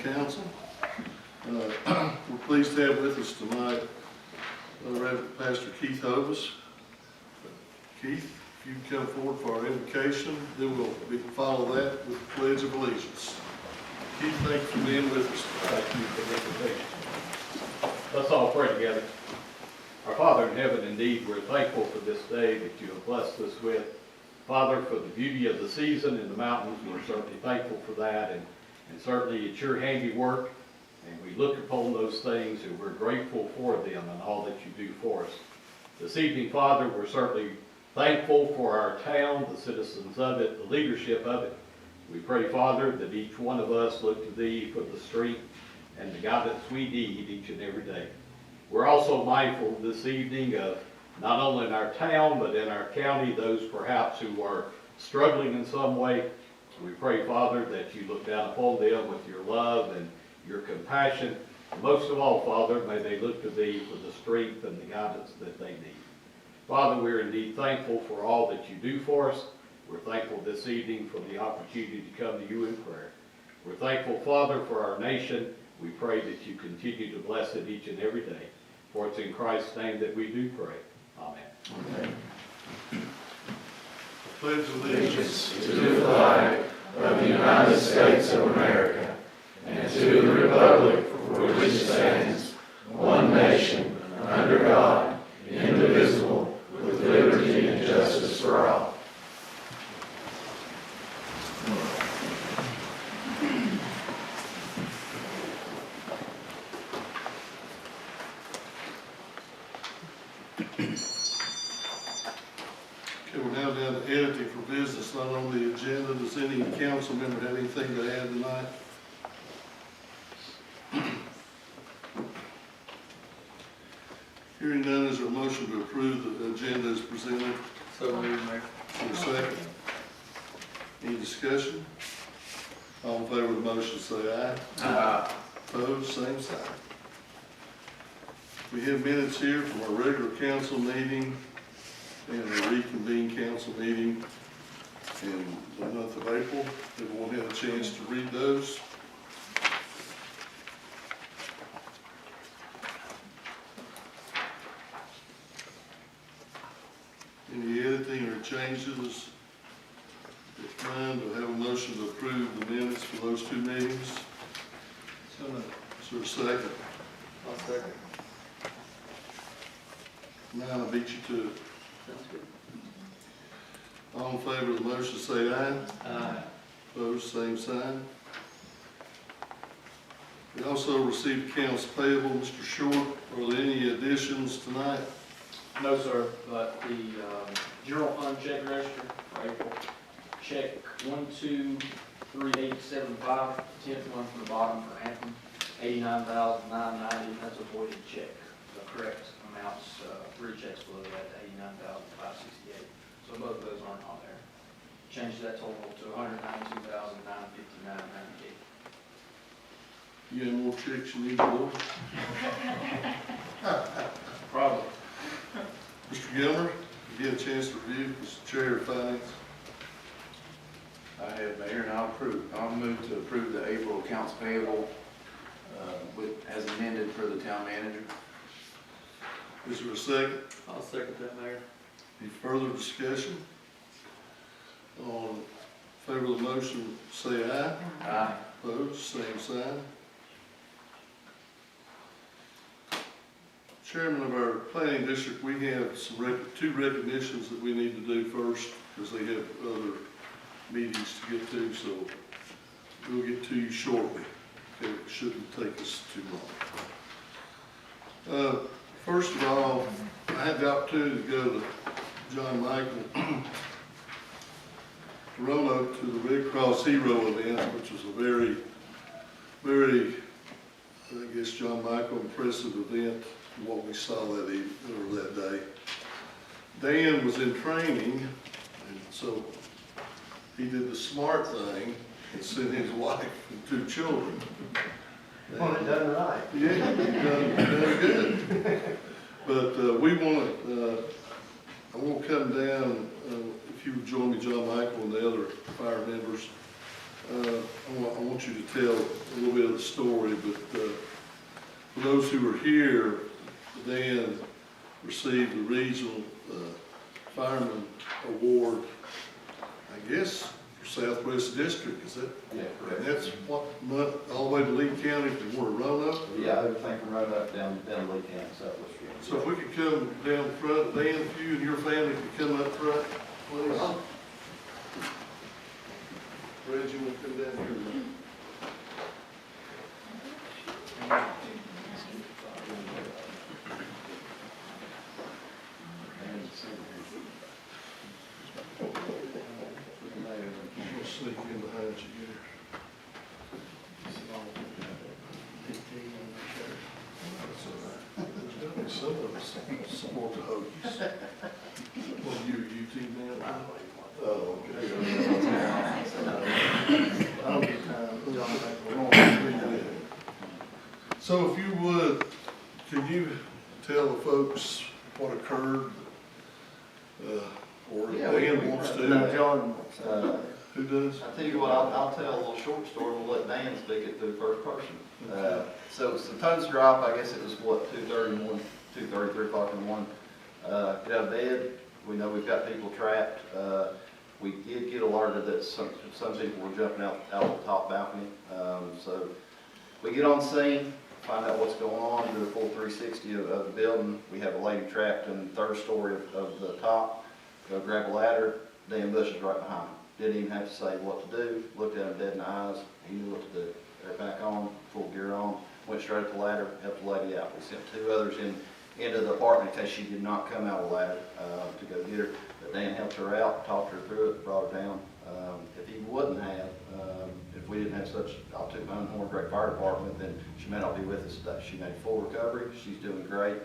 Council. We're pleased to have with us tonight Reverend Pastor Keith Hovis. Keith, if you can come forward for our invocation, then we'll follow that with the Pledge of Allegiance. Keith, thank you for being with us. Thank you for the invitation. Let's all pray together. Our Father in heaven, indeed, we're thankful for this day that you have blessed us with. Father, for the beauty of the season in the mountains, we're certainly thankful for that, and certainly it's your handiwork, and we look upon those things and we're grateful for them and all that you do for us. This evening, Father, we're certainly thankful for our town, the citizens of it, the leadership of it. We pray, Father, that each one of us look to Thee for the strength and the guidance we need each and every day. We're also mindful this evening of not only in our town, but in our county, those perhaps who are struggling in some way. We pray, Father, that you look down upon them with your love and your compassion. And most of all, Father, may they look to Thee for the strength and the guidance that they need. Father, we're indeed thankful for all that you do for us. We're thankful this evening for the opportunity to come to you in prayer. We're thankful, Father, for our nation. We pray that you continue to bless it each and every day. For it's in Christ's name that we do pray. Amen. I pledge allegiance to the flag of the United States of America and to the republic for which it stands, one nation, under God, indivisible, with liberty and justice for all. Okay, we're now down to editing for business, not on the agenda. Does any council member have anything to add tonight? Hearing none, is there a motion to approve the agenda as presented? So moved, Mayor. Is there a second? Any discussion? All in favor of the motion say aye. Aye. Opposed, same sign. We have minutes here from our regular council meeting and a reconvened council meeting in the month of April. Everyone had a chance to read those. Any editing or changes? If none, do I have a motion to approve the minutes for those two meetings? So moved. Is there a second? I'll second. Now I beat you to it. Sounds good. All in favor of the motion say aye. Aye. Opposed, same sign. We also received accounts payable. Mr. Short, are there any additions tonight? No, sir, but the general fund check register for April, check 123875, 10th one from the bottom for Anthem, $89,990. That's a voided check. The correct amounts, 3 checks below that, $89,568. So both of those aren't on there. Change that total to $192,959.98. You have more checks you need to do? Probably. Mr. Gilmer, you get a chance to review as Chair of Finance? I have, Mayor, and I'll move to approve the April accounts payable as amended for the town manager. Is there a second? I'll second that, Mayor. Any further discussion? All in favor of the motion say aye. Aye. Opposed, same sign. Chairman of our planning district, we have some two recognitions that we need to do first because they have other meetings to get to, so we'll get to you shortly. Okay, it shouldn't take us too long. First of all, I had the opportunity to go to John Michael Roanoke to the Red Cross Hero event, which was a very, very, I guess, John Michael impressive event. What we saw that evening or that day. Dan was in training, and so he did the smart thing and sent his wife and 2 children. Well, it done right. Yeah, he done good. But we want to, I want to come down, if you would join me, John Michael and the other fire members, I want you to tell a little bit of the story, but for those who were here, Dan received the Regional Fireman Award, I guess, for Southwest District, is that? Yeah, And that's what, all the way to Lee County from where Roanoke? yeah, everything from right up down Lee County, Southwest Virginia. So if we could come down front, Dan, if you and your family could come up front, please. Fred, you want to come down here? We'll sneak in behind you here. That's all right. There's gotta be some of us support the Hokies. Well, you team now? Oh, okay. So if you would, can you tell the folks what occurred? Or if Dan wants No, to, John, who does? I tell you what, I'll tell a little short story, we'll let Dan speak it through first person. So it's the tons drop, I guess it was what, 2:30, 3 o'clock in the morning. Get out of bed, we know we've got people trapped. We did get alerted that some people were jumping out the top balcony. So we get on scene, find out what's going on, do a full 360 of the building. We have a lady trapped in the third story of the top. Go grab a ladder, Dan Bush is right behind him. Didn't even have to say what to do, looked at him dead in the eyes, he knew what to do. They're back on, full gear on, went straight up the ladder, helped the lady out. We sent 2 others into the apartment in case she did not come out of the ladder to go get her. But Dan helped her out, talked her through it, brought her down. If he wouldn't have, if we didn't have such a great fire department, then she may not be with us today. She made full recovery, she's doing great.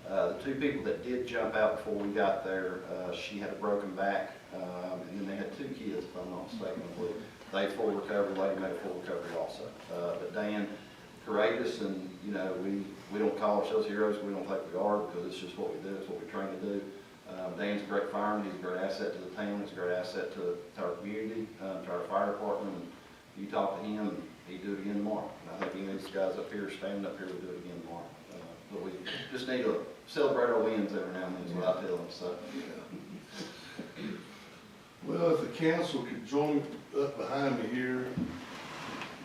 The 2 people that did jump out before we got there, she had a broken back, and then they had 2 kids, if I'm not mistaken, I believe. They full recovery, lady made a full recovery also. But Dan, courageous, and you know, we don't call ourselves heroes, we don't think we are, because it's just what we do, it's what we train to do. Dan's a great fireman, he's a great asset to the town, he's a great asset to our community, to our fire department. And you talk to him, and he'd do it again tomorrow. And I think any of these guys up here, standing up here, would do it again tomorrow. But we just need to celebrate our wins every now and then, is what I tell them, so. Yeah. Well, if the council could join up behind me here,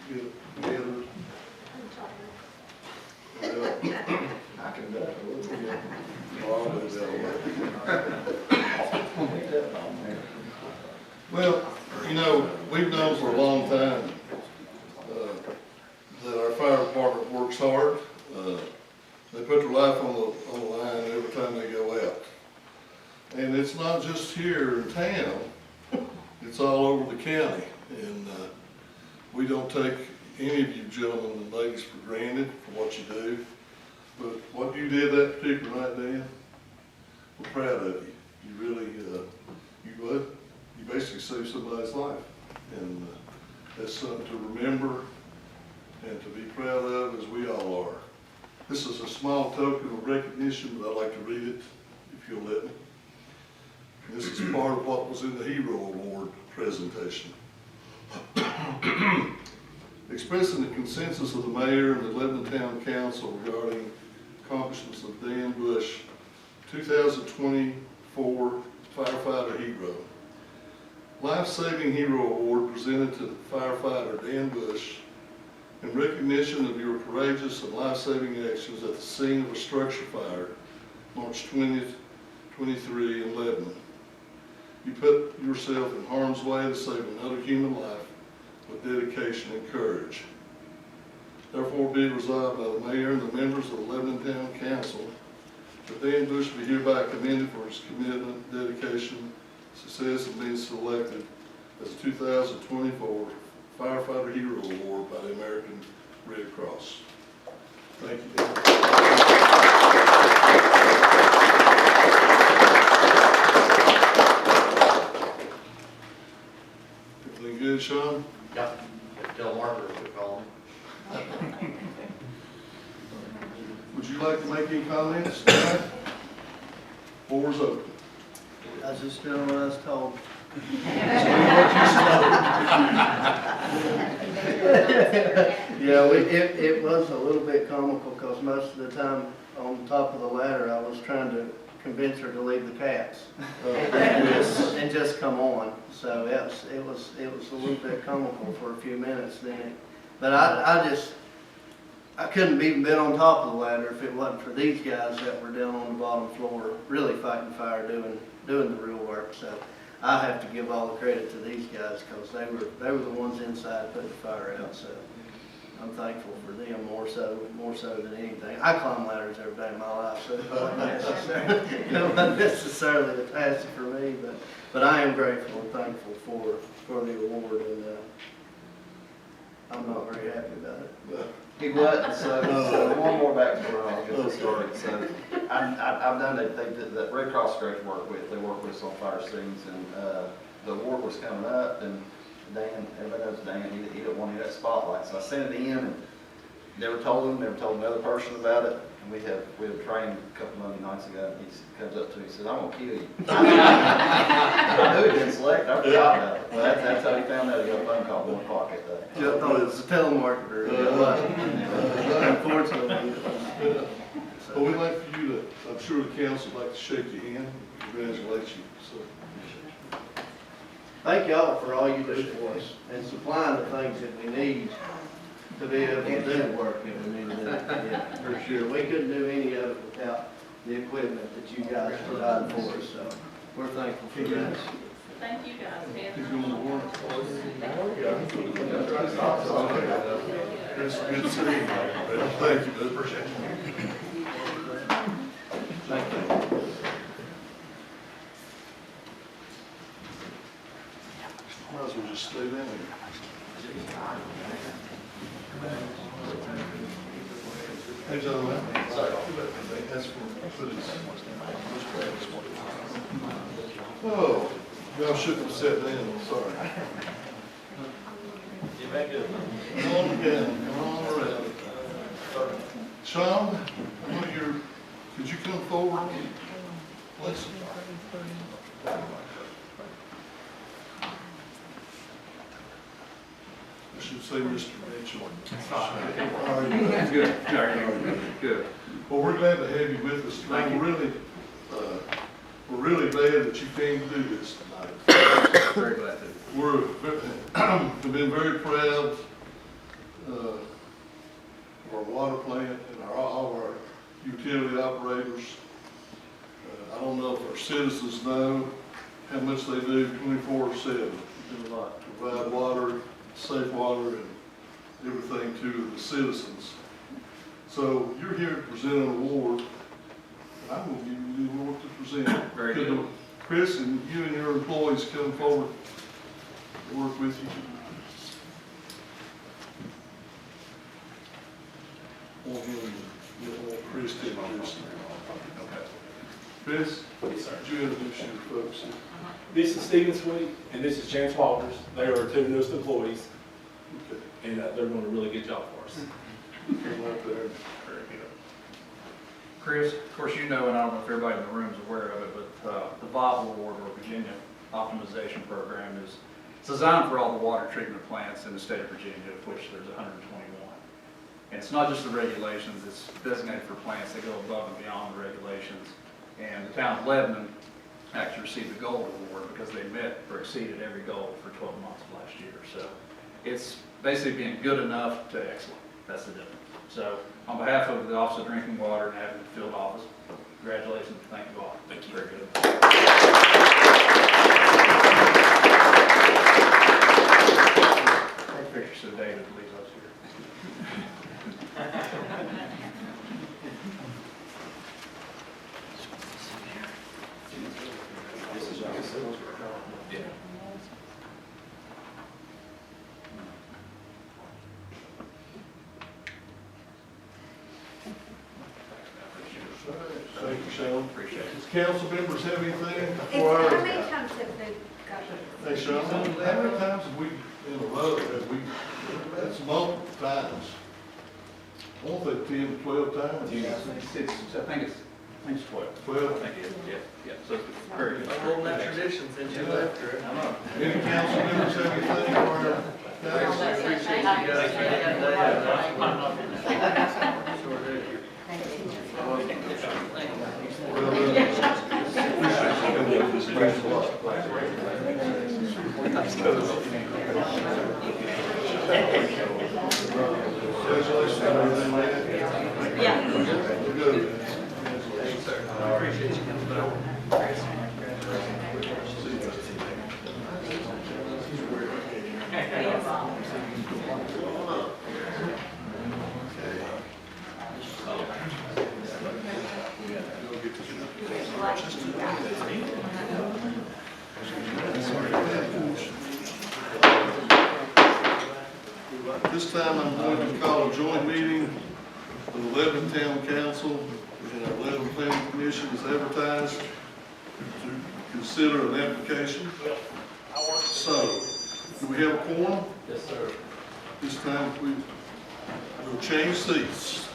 get together. Well, I can do it. I'll do that. Well, you know, we've known for a long time that our fire department works hard. They put their life on the line every time they go out. And it's not just here in town, it's all over the county. And we don't take any of you gentlemen and ladies for granted for what you do. But what you did that particular night, Dan, we're proud of you. You really, you basically saved somebody's life. And that's something to remember and to be proud of, as we all are. This is a small token of recognition, but I'd like to read it, if you'll let me. This is part of what was in the Hero Award presentation. Expressing the consensus of the mayor and the Lebanon Town Council regarding accomplishments of Dan Bush, 2024 Firefighter Hero. Life-Saving Hero Award presented to firefighter Dan Bush in recognition of your courageous and life-saving actions at the scene of a structure fire, March 20th, 23 in Lebanon. You put yourself in harm's way to save another human life with dedication and courage. Therefore, be it resolved by the mayor and the members of the Lebanon Town Council that Dan Bush be hereby commended for his commitment, dedication, success in being selected as the 2024 Firefighter Hero Award by the American Red Cross. Thank you, Dan. Everything good, Sean? Yep. Tell Margaret to call him. Would you like to make any comments tonight? Floor is open. As this gentleman has told, Yeah, it was a little bit comical because most of the time on top of the ladder, I was trying to convince her to leave the cats and just come on. So it was a little bit comical for a few minutes then. But I couldn't have even been on top of the ladder if it wasn't for these guys that were down on the bottom floor, really fighting fire, doing the real work. So I have to give all the credit to these guys because they were the ones inside putting the fire out. So I'm thankful for them more so than anything. I climb ladders every day of my life, so it wasn't necessarily a task for me. But I am grateful and thankful for the award, and I'm not very happy about it. But He wasn't, so one more backstory, I'll get this started. So I've done that Red Cross Scratch work with, they work with us on fire scenes, and the award was coming up, and Dan, everybody knows Dan, he didn't want any of that spotlight, so I sent it in, and never told another person about it, and we had trained a couple Monday nights ago, and he comes up to me and says, "I'm gonna kill you." I knew he'd been selected, I forgot about it. Well, that's how he found out. He got a phone call at 1 o'clock that day. I thought it was a telemarketer. Unfortunately. Well, we'd like for you to, I'm sure the council would like to shake your hand, congratulate you, so. Thank y'all for all you do for us and supplying the things that we need to be able to do the work that we need to do. Yeah, for sure. We couldn't do any of it without the equipment that you guys provide for us, so we're thankful for that. Thank you guys. Keep doing the work. It's good to see you. Thank you, bud. Appreciate it. Thank you. Might as well just stay down here. Hey, gentlemen. Sorry. That's for this. Oh, y'all shouldn't have sat down, sorry. Get back up. Come on down, come on around. Sean, could you come forward? Please. I should say Mr. Mitchell. How are you? Good. Well, we're glad to have you with us tonight. We're really glad that you came to do this tonight. Very glad to. We've been very proud of our water plant and all our utility operators. I don't know if our citizens know how much they do 24/7. Do a lot. Provide water, safe water, and everything to the citizens. So you're here to present an award, and I'm going to give you the award to present. Very Could good. Chris and you and your employees come forward to work with you. Want him to want Chris to introduce him. Okay. Chris, would you introduce your folks? This is Stephen Sweet, and this is Chance Walters. They are our two newest employees, Okay. and they're doing a really good job for us. Come up there. Chris, of course, you know, and I don't know if everybody in the room is aware of it, but the VOP Award, or Virginia Optimization Program, is designed for all the water treatment plants in the state of Virginia, of which there's 121. And it's not just the regulations, it's designated for plants that go above and beyond the regulations. And the town of Lebanon actually received the gold award because they met or exceeded every goal for 12 months of last year. So it's basically being good enough to excellent. That's the difference. So on behalf of the Office of Drinking Water and Admin Field Office, congratulations, thank you all. Thank you. Very good. Take pictures of David, please, up here. Thank you, Sean. Appreciate it. Does council members have anything How before I? many times have they got Hey, Sean, how many times have we, in a row, that's multiple times. I won't say 10 to 12 times. I think it's I think it's 12. 12. I think it is, yeah, so it's very good. holding that tradition since you left her. I know. Any council members have anything for our guys? Appreciate you guys. Sure do. Congratulations on everything, man. Yeah. Good. Appreciate you coming by. This time I'm going to call a joint meeting of the Lebanon Town Council and our Lebanon Planning Commission is advertised to consider an application. So, do we have a quorum? Yes, sir. This time we'll change seats.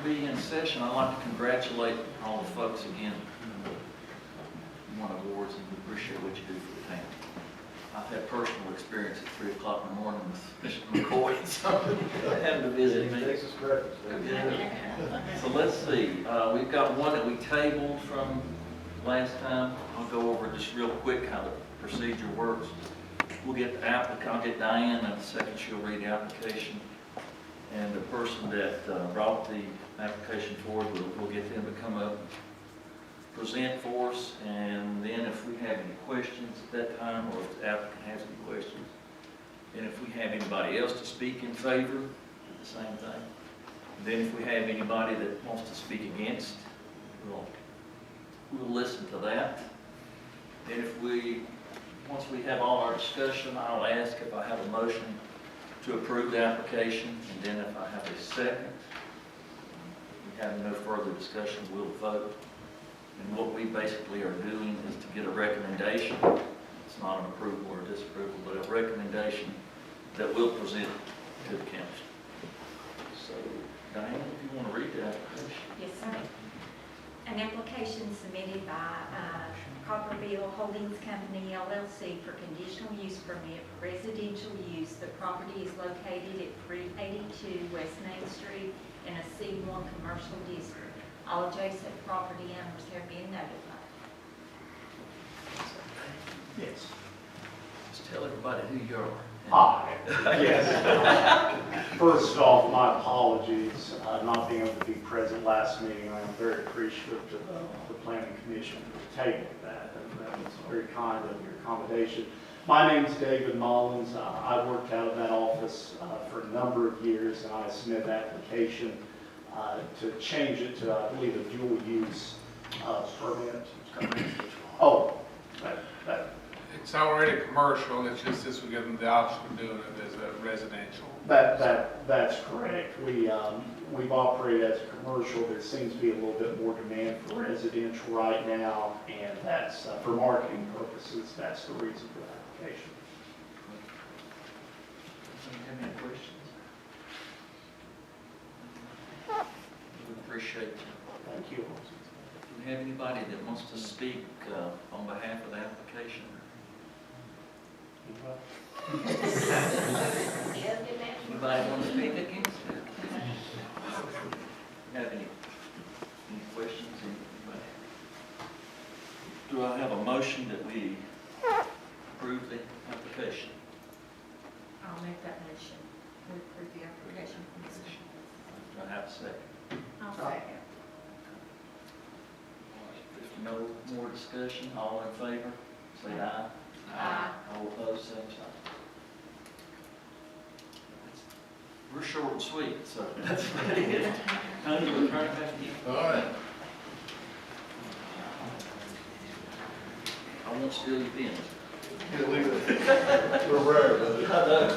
Be in session, I'd like to congratulate all the folks again who won awards, and we appreciate what you do for the town. I've had personal experience at 3 o'clock in the morning with Mr. McCoy, so having to visit me. So let's see, we've got one that we tabled from last time. I'll go over just real quick how the procedure works. We'll get the applicant, I'll get Diane, and in a second she'll read the application. And the person that brought the application forward, we'll get them to come up, present for us, and then if we have any questions at that time, or if the applicant has any questions, and if we have anybody else to speak in favor, the same thing. Then if we have anybody that wants to speak against, we'll listen to that. And if once we have all our discussion, I'll ask if I have a motion to approve the application, and then if I have a second, we have no further discussion, we'll vote. And what we basically are doing is to get a recommendation. It's not an approval or disapproval, but a recommendation that we'll present to the council. So, Diane, if you want to read the application. Yes, sir. An application submitted by Copperville Holdings Company LLC for conditional use permit for residential use. The property is located at 382 West Main Street in a C1 commercial district. All adjacent property owners have been notified. Yes. Just tell everybody who you are. Hi. Yes. First off, my apologies, not being able to be present last meeting. I am very appreciative to the Planning Commission for tabling that, and that was very kind of your accommodation. My name is David Mullins. I worked out of that office for a number of years, and I submitted an application to change it to, I believe, a dual use permit. Oh, that. It's already commercial, it's just this will give them the option of doing it as a residential. That's correct. We've operated as a commercial. There seems to be a little bit more demand for residential right now, and that's, for marketing purposes, that's the reason for the application. Do you have any questions? We appreciate you. Thank you. Do we have anybody that wants to speak on behalf of the application? Anybody want to speak against it? Have any questions? Anybody? Do I have a motion that we approve the application? I'll make that motion. We approve the application. Do I have a second? I'll second. no more discussion, all in favor, say aye. Aye. All opposed, same sign. We're short and sweet, so that's what it is. Tony, we'll turn it back to you. All right. I won't steal your pens. Yeah, leave it. We're rare, buddy. I know.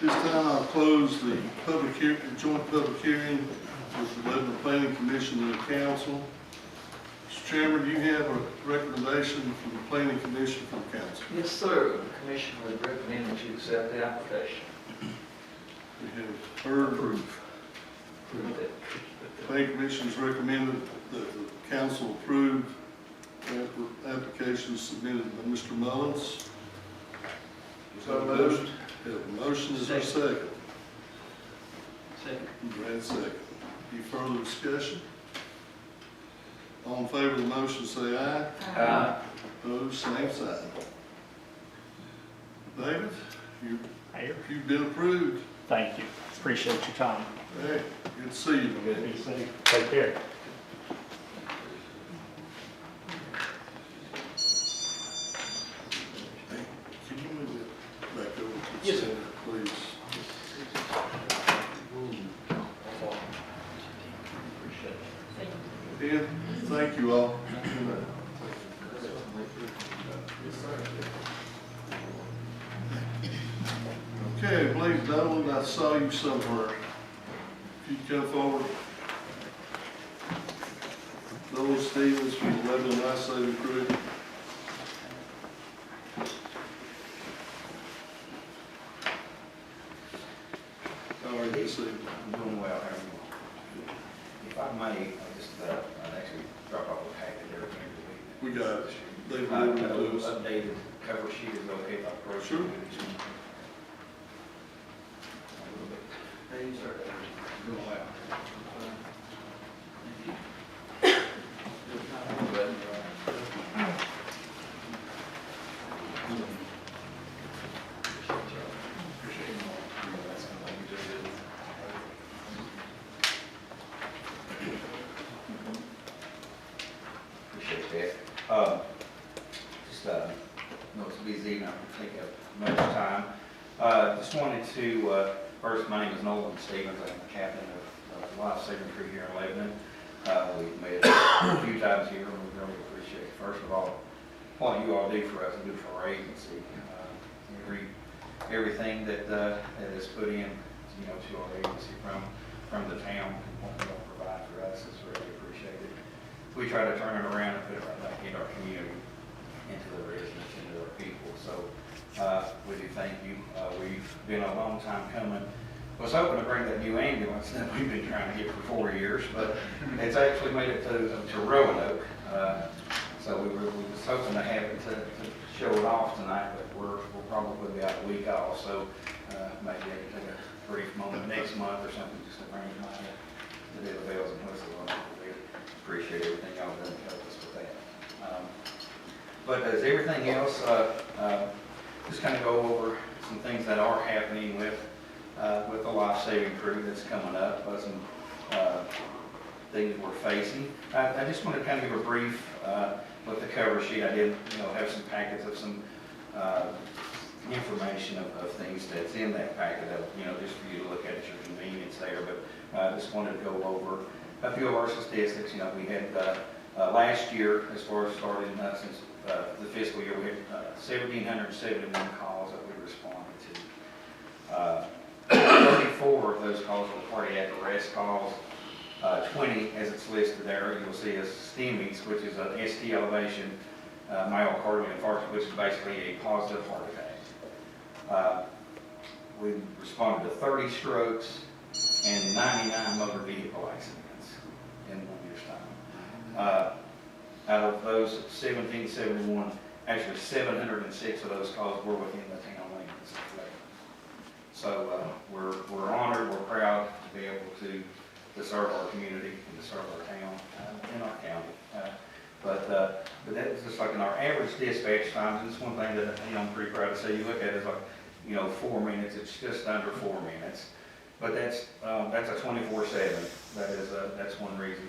This time I'll close the public joint public hearing with the Lebanon Planning Commission and the council. Mr. Chairman, do you have a recommendation from the Planning Commission from council? Yes, sir. The commission would recommend that you accept the application. We have heard. The Planning Commission has recommended that the council approve the application submitted by Mr. Mullins. So moved. Have a motion, is there a second? Second. Brad, second. Any further discussion? All in favor of the motion, say aye. Aye. Opposed, same sign. David, you've been approved. Thank you. Appreciate your time. Hey, good to see you. Be safe. Take care. Can you move it back over to the Yes, sir. center, please? Dan, thank you all. Okay, I believe, Donald, I saw you somewhere. If you come forward. Nolan Stevens from the Lebanon Life Saving Crew. How are you this evening? I'm doing well, how are you? If I may, I'll just, I'd actually drop off a packet there. We got it. They Uh, delivered it to us. Updated cover sheet is okay if I approach Sure. you? Hey, sir. Doing well. Appreciate that. Just, know it's busy and I don't take up much time. Just wanted to, first, my name is Nolan Stevens. I'm the captain of the Life Saving Crew here in Lebanon. We've met a few times here and we really appreciate it. First of all, what you all do for us and do for our agency. Everything that is put in, you know, to our agency from the town and what you all provide for us is really appreciated. We try to turn it around and put it right back into our community, into the residents, into our people. So we do thank you. We've been a long time coming. I was hoping to bring that new ambulance that we've been trying to get for 4 years, but it's actually made it to Roanoke. So we was hoping to have it to show it off tonight, but we'll probably be out a week off. So maybe I can take a brief moment next month or something just to bring it by to do the bells and whistles on it. We appreciate everything y'all done to help us with that. But as everything else, just kind of go over some things that are happening with the Life Saving Crew that's coming up, some things we're facing. I just want to kind of give a brief with the cover sheet. I did, have some packets of some information of things that's in that packet that, just for you to look at your convenience there. But I just wanted to go over a few of our statistics. We had last year, as far as starting since the fiscal year, we had 1,771 calls that we responded to. 34 of those calls were cardiac arrest calls. 20, as it's listed there, you'll see a STEMIs, which is an ST elevation myocardial infarction, which is basically a positive heart attack. We responded to 30 strokes and 99 motor vehicle accidents in 1 year's time. Out of those 1771, actually 706 of those calls were within the town limits of Lebanon. So we're honored, we're proud to be able to serve our community and to serve our town and our county. But that's just like in our average dispatch times, and it's one thing that I'm pretty proud to say. You look at it as like 4 minutes. It's just under 4 minutes. But that's a 24/7. That's one reason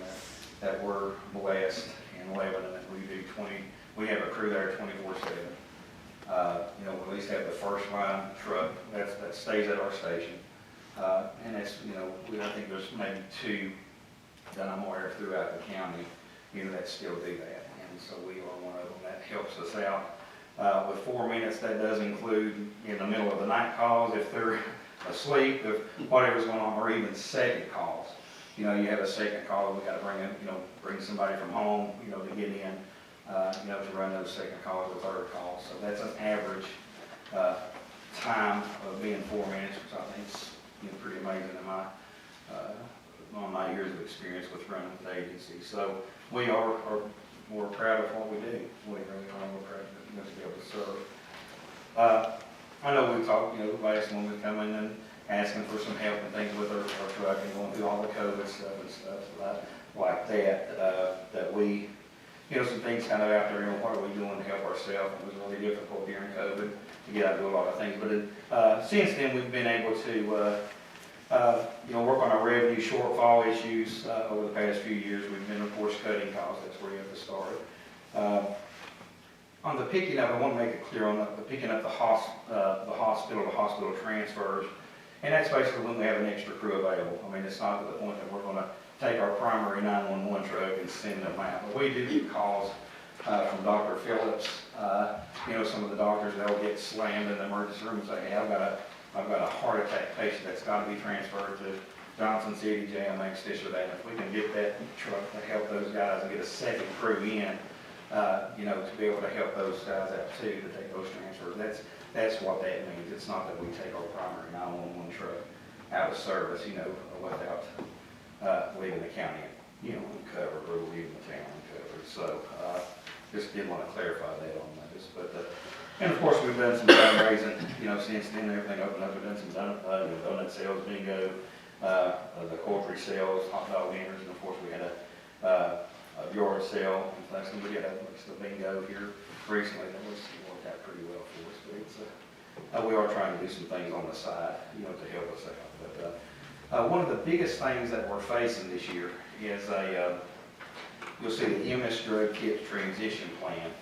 that we're blessed in Lebanon that we have a crew there 24/7. We at least have the first line truck that stays at our station. And that's, I think there's maybe 2 that I'm aware of throughout the county, that still do that. And so we are one of them. That helps us out. With 4 minutes, that does include in the middle of the night calls, if they're asleep, if whatever's going on, or even second calls. You have a second call, we got to bring somebody from home, to get in, to run those second calls or third calls. So that's an average time of being 4 minutes, which I think is pretty amazing in on my years of experience with running the agency. So we are more proud of what we do. We really are more proud to be able to serve. I know we talked, last one we come in and asking for some help and things with our truck and going through all the COVID stuff and stuff like that, that we, some things kind of out there, what are we doing to help ourselves? It was really difficult during COVID to get out and do a lot of things. But since then, we've been able to, work on our revenue shortfall issues over the past few years. We've been, of course, cutting costs. That's where you have to start. On the picking up, I want to make it clear on the picking up the hospital transfers, and that's basically when we have an extra crew available. I mean, it's not to the point that we're going to take our primary 911 truck and send them out. But we do get calls from Dr. Phillips. Some of the doctors, they'll get slammed in the emergency room and say, hey, I've got a heart attack patient that's got to be transferred to Johnson City Jail, next this or that. If we can get that truck to help those guys and get a second crew in, to be able to help those guys out too, to take those transfers. That's what that means. It's not that we take our primary 911 truck out of service, without leaving the county, uncovered or leaving the town uncovered. So, just did want to clarify that on this. But, and of course, we've done some fundraising, since then everything opened up. We've done some donut sales, bingo, the poultry sales, hot dog dinners, and of course we had a yard sale. In fact, we had the bingo here recently. That worked out pretty well for us. But it's, we are trying to do some things on the side, to help us out. But one of the biggest things that we're facing this year is you'll see the MS drug kit transition plan.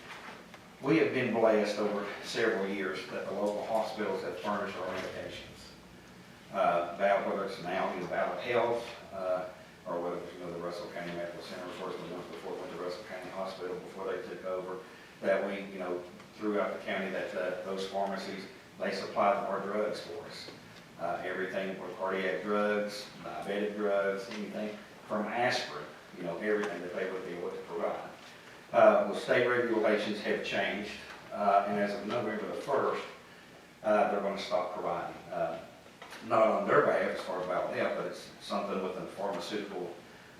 We have been blessed over several years that the local hospitals have furnished our medications. Whether it's now Valley Health, or whether it's the Russell County Medical Center, of course, we went before we went to Russell County Hospital before they took over, that we, throughout the county, that those pharmacies, they supplied our drugs for us. Everything from cardiac drugs, diabetic drugs, anything from aspirin, everything that they would be able to provide. Well, state regulations have changed, and as of November the 1st, they're going to stop providing. Not on their behalf as far as Valley Health, but it's something within the pharmaceutical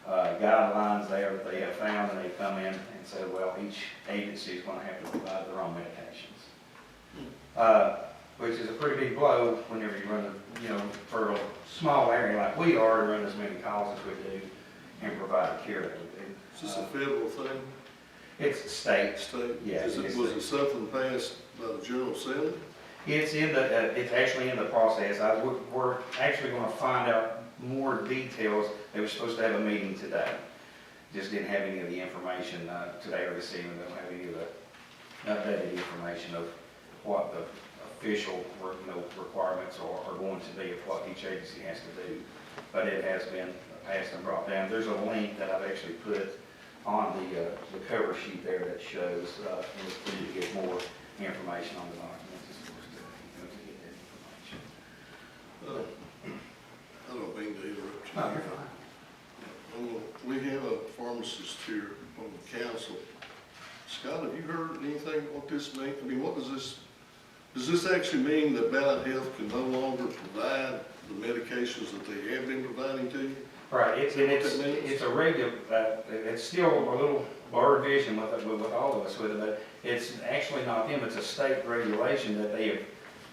guidelines there that they have found, and they come in and say, well, each agency is going to have to provide their own medications. Which is a pretty big blow whenever you run, for a small area like we are, and run as many calls as we do, and provide the care that we do. Is this a federal thing? It's state. State? Yeah. Was it something passed by the General Assembly? It's it's actually in the process. We're actually going to find out more details. They were supposed to have a meeting today. Just didn't have any of the information today or this evening. They don't have any of the updated information of what the official requirements are going to be of what each agency has to do. But it has been passed and brought down. There's a link that I've actually put on the cover sheet there that shows for you to get more information on the documents, of course, to get that information. I don't mean to interrupt you. No, you're fine. I'm pharmacist here on the council. Scott, have you heard anything what this means? I mean, what does this actually mean that Ballot Health can no longer provide the medications that they have been providing to you? Right, Is that what that means? it's a regular, it's still a little blurred vision with all of us with it, but it's actually not them, it's a state regulation that they have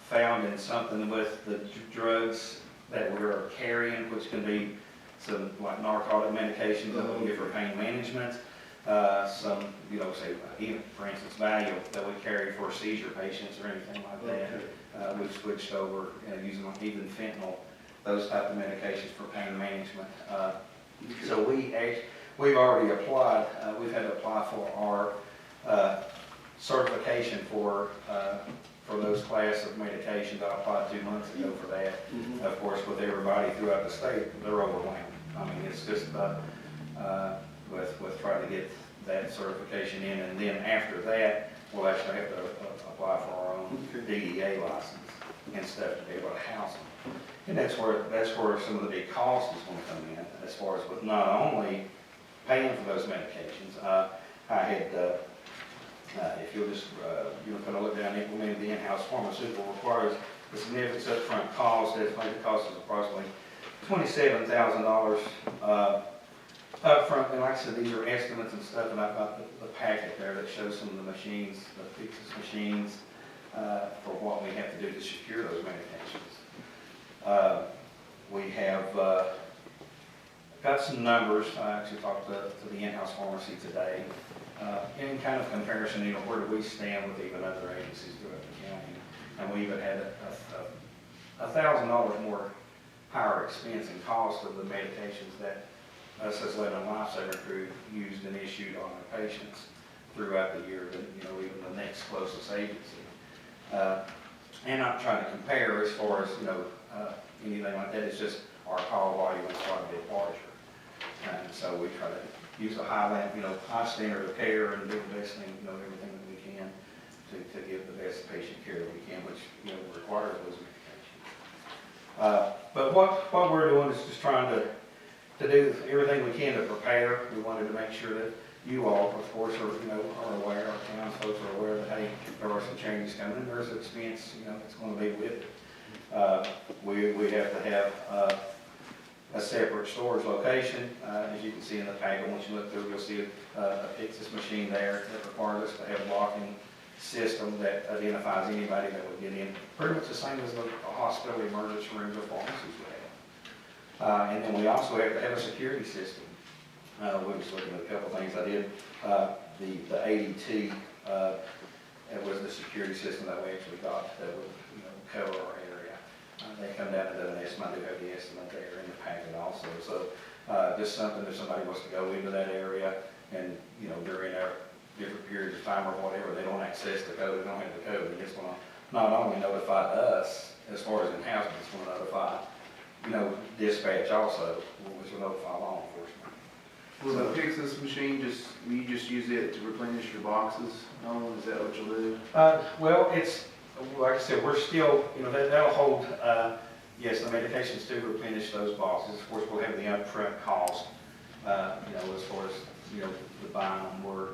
found in something with the drugs that we're carrying, which can be some like narcotic medications that we give for pain management, some, you know, say, even for instance, Valium that we carry for seizure patients or anything like that. We've switched over, using like even fentanyl, those type of medications for pain management. So we've already applied, we've had to apply for our certification for those class of medications. I applied 2 months ago for that. Of course, with everybody throughout the state, they're overwhelmed. I mean, it's just with trying to get that certification in, and then after that, we'll actually have to apply for our own DEA license and stuff to be able to house them. And that's where some of the big cost is going to come in, as far as with not only paying for those medications. I had, if you'll just, kind of look down, implementing the in-house pharmaceutical requires a significant upfront cost. The estimated cost is approximately $27,000 upfront. And like I said, these are estimates and stuff, and I've got the packet there that shows some of the machines, the Pyxis machines, for what we have to do to secure those medications. We have got some numbers. I actually talked to the in-house pharmacy today. In kind of comparison, where do we stand with even other agencies throughout the county? And we even had $1,000 more higher expense and cost of the medications that us as Lebanon Lifesaver Crew used and issued on our patients throughout the year than even the next closest agency. And I'm trying to compare as far as anything like that. It's just our call volume is quite a bit larger, and so we try to use a high standard of care and do the best thing, everything that we can to give the best patient care that we can, which requires those medications. But what we're doing is just trying to do everything we can to prepare. We wanted to make sure that you all, of course, are aware, our townsfolk are aware that, hey, there are some changes coming, and there's an expense, that's going to be with it. We have to have a separate storage location. As you can see in the packet, once you look through, you'll see a Pyxis machine there that requires us to have a locking system that identifies anybody that would get in. Pretty much the same as a hospital emergency rooms or pharmacies would have. And then we also have to have a security system. We were just looking at a couple things. I did the ADT. It was the security system that we actually got that would cover our area. They come down and do an estimate. I do have the estimate there in the packet also. So just something if somebody wants to go into that area and during our different periods of time or whatever, they don't access the code, they don't have the code. It's going to not only notify us as far as in-house, but it's going to notify dispatch also, which will notify law enforcement. Will the Pyxis machine you just use it to replenish your boxes? Is that what you'll do? Well, it's, like I said, we're still, that'll hold, yes, the medications do replenish those boxes. Of course, we'll have the upfront cost, as far as, the buying them. We're,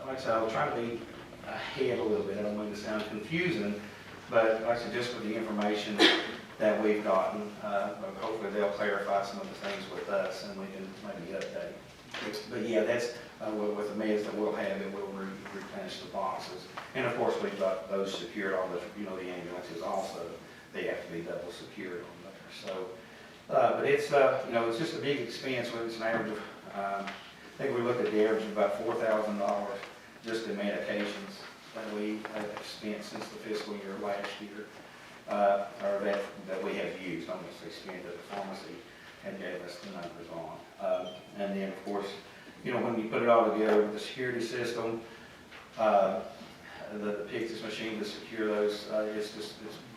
like I said, I'll try to be ahead a little bit. I don't want to sound confusing, but like I said, just for the information that we've gotten, hopefully they'll clarify some of the things with us and we can maybe update. But yeah, that's with the meds that we'll have, it will replenish the boxes. And of course, we've got those secured on the, the ambulances also. They have to be double secured on there. So, but it's, it's just a big expense when it's an average of, I think we looked at the average of about $4,000 just in medications that we have spent since the fiscal year last year. Or that we have used, I'm going to say spent at the pharmacy and gave us the numbers on. And then of course, when you put it all together with the security system, the Pyxis machine to secure those, it's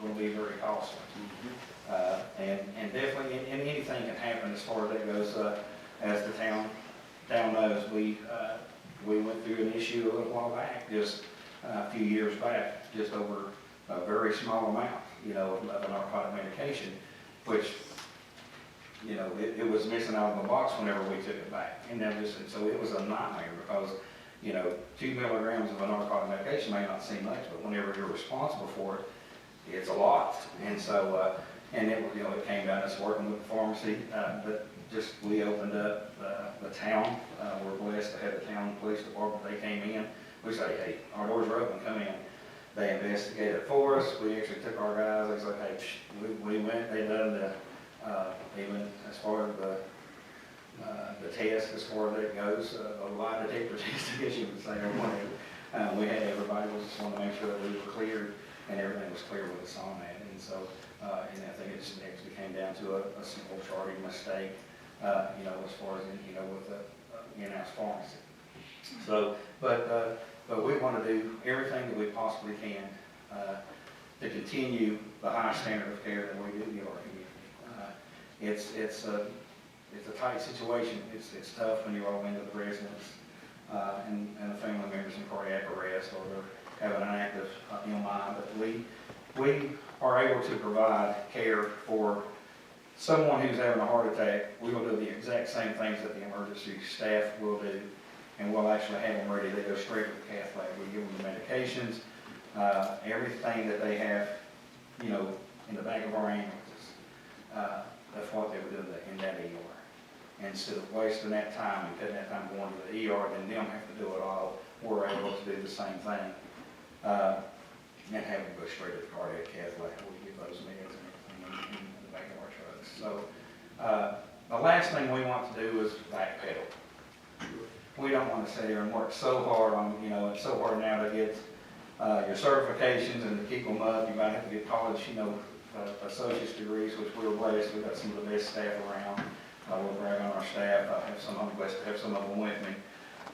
going to be very costly. And definitely, and anything can happen as far as that goes. As the town knows, we went through an issue a little while back, just a few years back, just over a very small amount, of a narcotic medication, which you know, it was missing out of the box whenever we took it back. And that was, so it was a nightmare because, you know, 2 milligrams of a narcotic medication may not seem much, but whenever you're responsible for it, it's a lot. And so, and it, you know, it came down to us working with the pharmacy, but just, we opened up the town. We're blessed to have the town police department. They came in. We say, hey, our doors are open, come in. They investigated for us. We actually took our guys. They said, hey, we went, they done the, even as far as the test, as far as it goes, a lie detector test, I guess you would say, or whatever. We had everybody, we just wanted to make sure that we were cleared, and everything was clear with us on that. And so, and I think it just actually came down to a simple charting mistake, you know, as far as, you know, with the in-house pharmacy. So, but we want to do everything that we possibly can to continue the high standard of care that we do give our community. It's a tight situation. It's tough when you roll into the residents and the family members in cardiac arrest or they're having an active MI. But we are able to provide care for someone who's having a heart attack. We will do the exact same things that the emergency staff will do, and we'll actually have them ready. They go straight to the cath lab. We give them the medications, everything that they have, you know, in the back of our ambulances. That's what they would do in that ER. And instead of wasting that time and cutting that time going to the ER and them have to do it all, we're able to do the same thing. And have them go straight to the cardiac cath lab. We give those meds and everything in the back of our trucks. So the last thing we want to do is backpedal. We don't want to sit here and work so hard on, you know, it's so hard now to get your certifications and to keep them up. You might have to get college, you know, associate's degrees, which we're blessed. We've got some of the best staff around. We'll brag on our staff. I'm blessed to have some of them with me.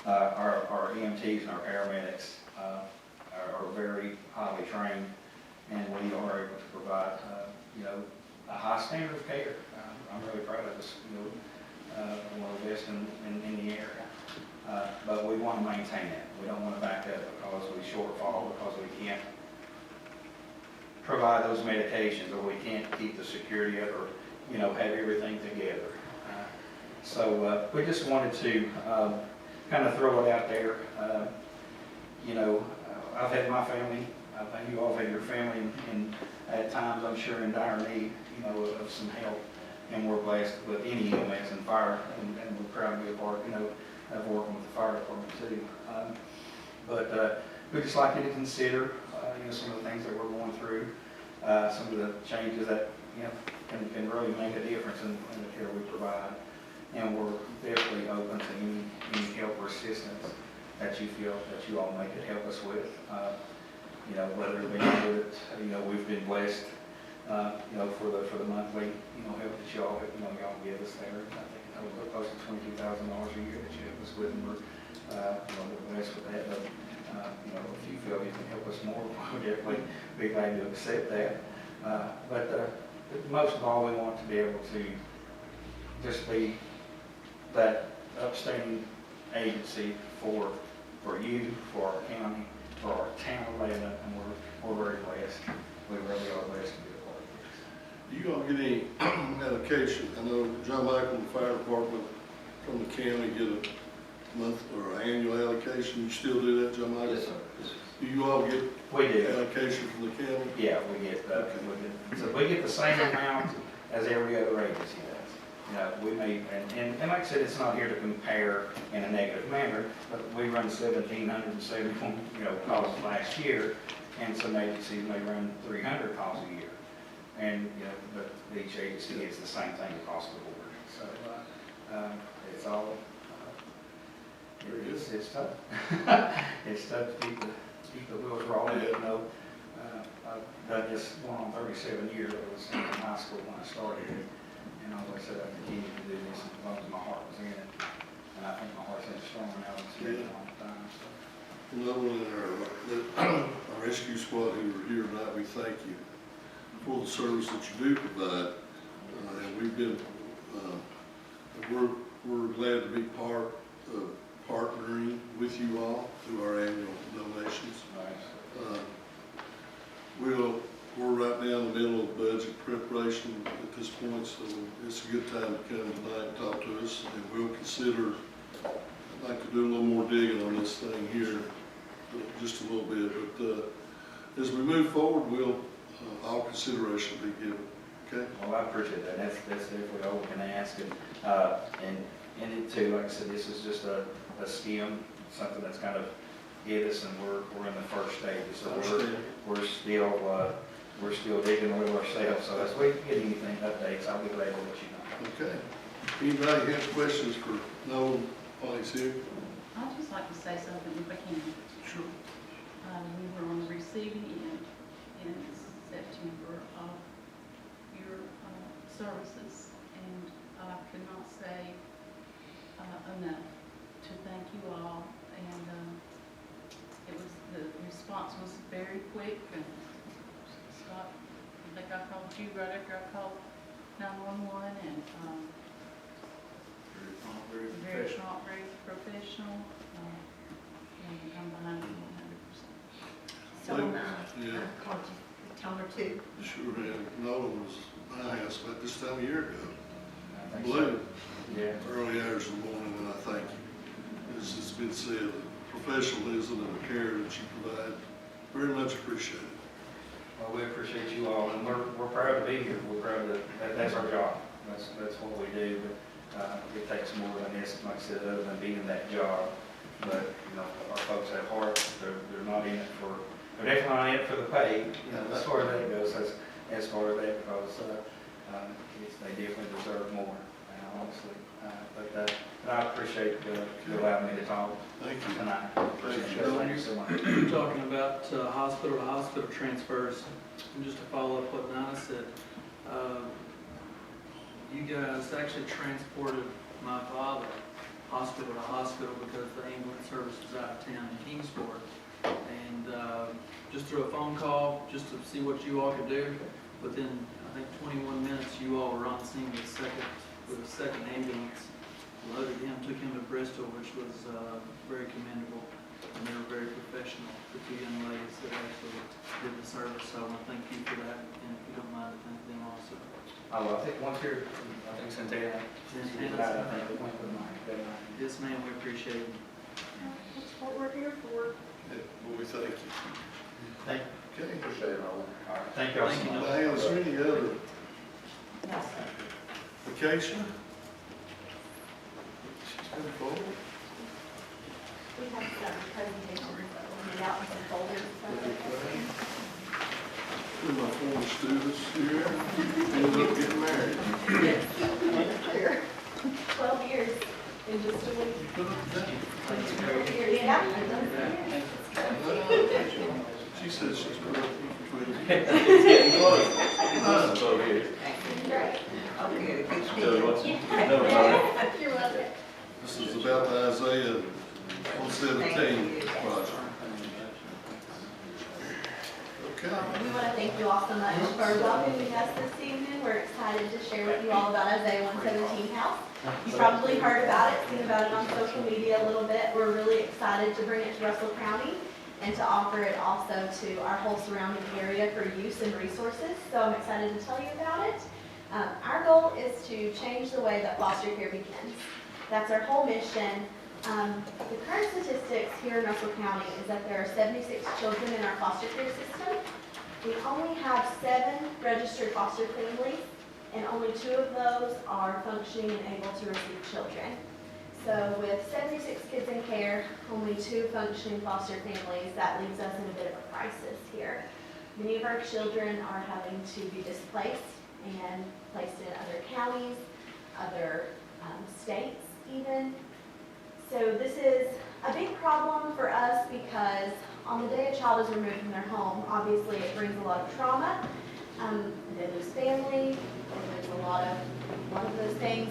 Our EMTs and our paramedics are very highly trained, and we are able to provide, you know, a high standard of care. I'm really proud of us, you know, one of the best in the area. But we want to maintain that. We don't want to back up because we shortfall, because we can't provide those medications, or we can't keep the security up, or, you know, have everything together. So we just wanted to kind of throw it out there. You know, I've had my family, I think you all have had your family, and at times I'm sure in dire need, you know, of some help. And we're blessed with any EMS and fire, and we're proud to be a part, you know, of working with the fire department too. But we'd just like you to consider, you know, some of the things that we're going through, some of the changes that, you know, can really make a difference in the care we provide. And we're definitely open to any help or assistance that you feel that you all may could help us with. You know, whether it be that, you know, we've been blessed, you know, for the monthly, you know, help that y'all give us there. I think it's over close to $22,000 a year that you help us with, and we're, you know, we're blessed with that. But you know, if you feel you can help us more, we'll definitely be glad to accept that. But most of all, we want to be able to just be that upstanding agency for you, for our county, for our town of Lebanon, and we're very blessed. We really are blessed to be a part of this. Do you all get any allocation? I know John Michael and the fire department from the county get a month or annual allocation. You still do that, John Michael? Yes, sir. Do you all get We do. allocation from the county? Yeah, we get so we get the same amount as every other agency does. You know, we may, and like I said, it's not here to compare in a negative manner, but we run 1,771, you know, calls last year, and some agencies may run 300 calls a year. And, you know, but each agency gets the same thing across the board. So, it's all, it's tough. It's tough to keep the wheels rolling, you know. I've done this going on 37 years. I was in high school when I started it. And I always said I continued to do this as long as my heart was in it. And I think my heart's in strong now. It's been a long time. So. No one in our rescue squad who are here tonight, we thank you for the service that you do provide. And we've been, we're glad to be part of partnering with you all through our annual donations. Nice. We'll we're right now in the middle of budget preparation at this point, so it's a good time to come tonight and talk to us, and we'll consider, I'd like to do a little more digging on this thing here, just a little bit, but as we move forward, all consideration will be given, okay? Well, I appreciate that. That's definitely all we can ask. And it too, like I said, this is just a skim, something that's kind of hit us, and we're in the first stages. So we're still digging a little ourselves. So as we get anything updates, I'll be glad to let you know. Okay. Anybody have questions for Nolan while he's here? I'd just like to say something if I can. Sure. We were on the receiving end in September of your services, and I could not say enough to thank you all. And the response was very quick, and Scott, I think I called you right after I called 911, and very prompt, very professional, and I'm behind you 100%. So, Yeah. I called you, tell her too. Sure, and Nolan was at my house about this time a year ago. I think Blue, so. Yeah. early hours of the morning, and I thank you. As it's been said, the professionalism and the care that you provide, very much appreciated. Well, we appreciate you all, and we're proud to be here. We're proud that's our job. That's what we do. But it takes more than this, like I said, other than being in that job. But our folks at heart, they're not in it for. They're definitely not in it for the pay. As far as that goes, as far as that goes, they definitely deserve more. Honestly, but I appreciate you allowing me to talk Thank you. tonight. Thank you. So much. You're talking about hospital to hospital transfers, and just to follow up what Nana said, you guys actually transported my father hospital to hospital because the ambulance service was out of town in Kingsport. And just through a phone call, just to see what you all could do, within, I think, 21 minutes, you all were on scene with a second ambulance, loaded him, took him to Bristol, which was very commendable, and they were very professional, the two young ladies that actually did the service, so I want to thank you for that, and if you don't mind, to thank them also. Oh, I think once here, I think Santana. Yes, ma'am, we appreciate it. That's what we're here for. Yeah, well, we thank you. Thank you. Okay. Appreciate it all. All right, thank y'all so Thank you. much. Diane, is there any other No. vacation? She's been forward. We have some presentations that we'll hand out in some folders. Two of my former students here ended up getting married. 12 years in just a week. You put up that? 12 years, yeah. She said she's put up between. Right. You're welcome. This is about the Isaiah 117 project. Okay. We want to thank you all so much for welcoming us this evening. We're excited to share with you all about Isaiah 117 House. You probably heard about it, seen about it on social media a little bit. We're really excited to bring it to Russell County and to offer it also to our whole surrounding area for use and resources. So I'm excited to tell you about it. Our goal is to change the way that foster care begins. That's our whole mission. The current statistics here in Russell County is that there are 76 children in our foster care system. We only have 7 registered foster families, and only 2 of those are functioning and able to receive children. So with 76 kids in care, only 2 functioning foster families, that leaves us in a bit of a crisis here. Many of our children are having to be displaced and placed in other counties, other states even. So this is a big problem for us because on the day a child is removed from their home, obviously it brings a lot of trauma. They lose family, they lose a lot of those things.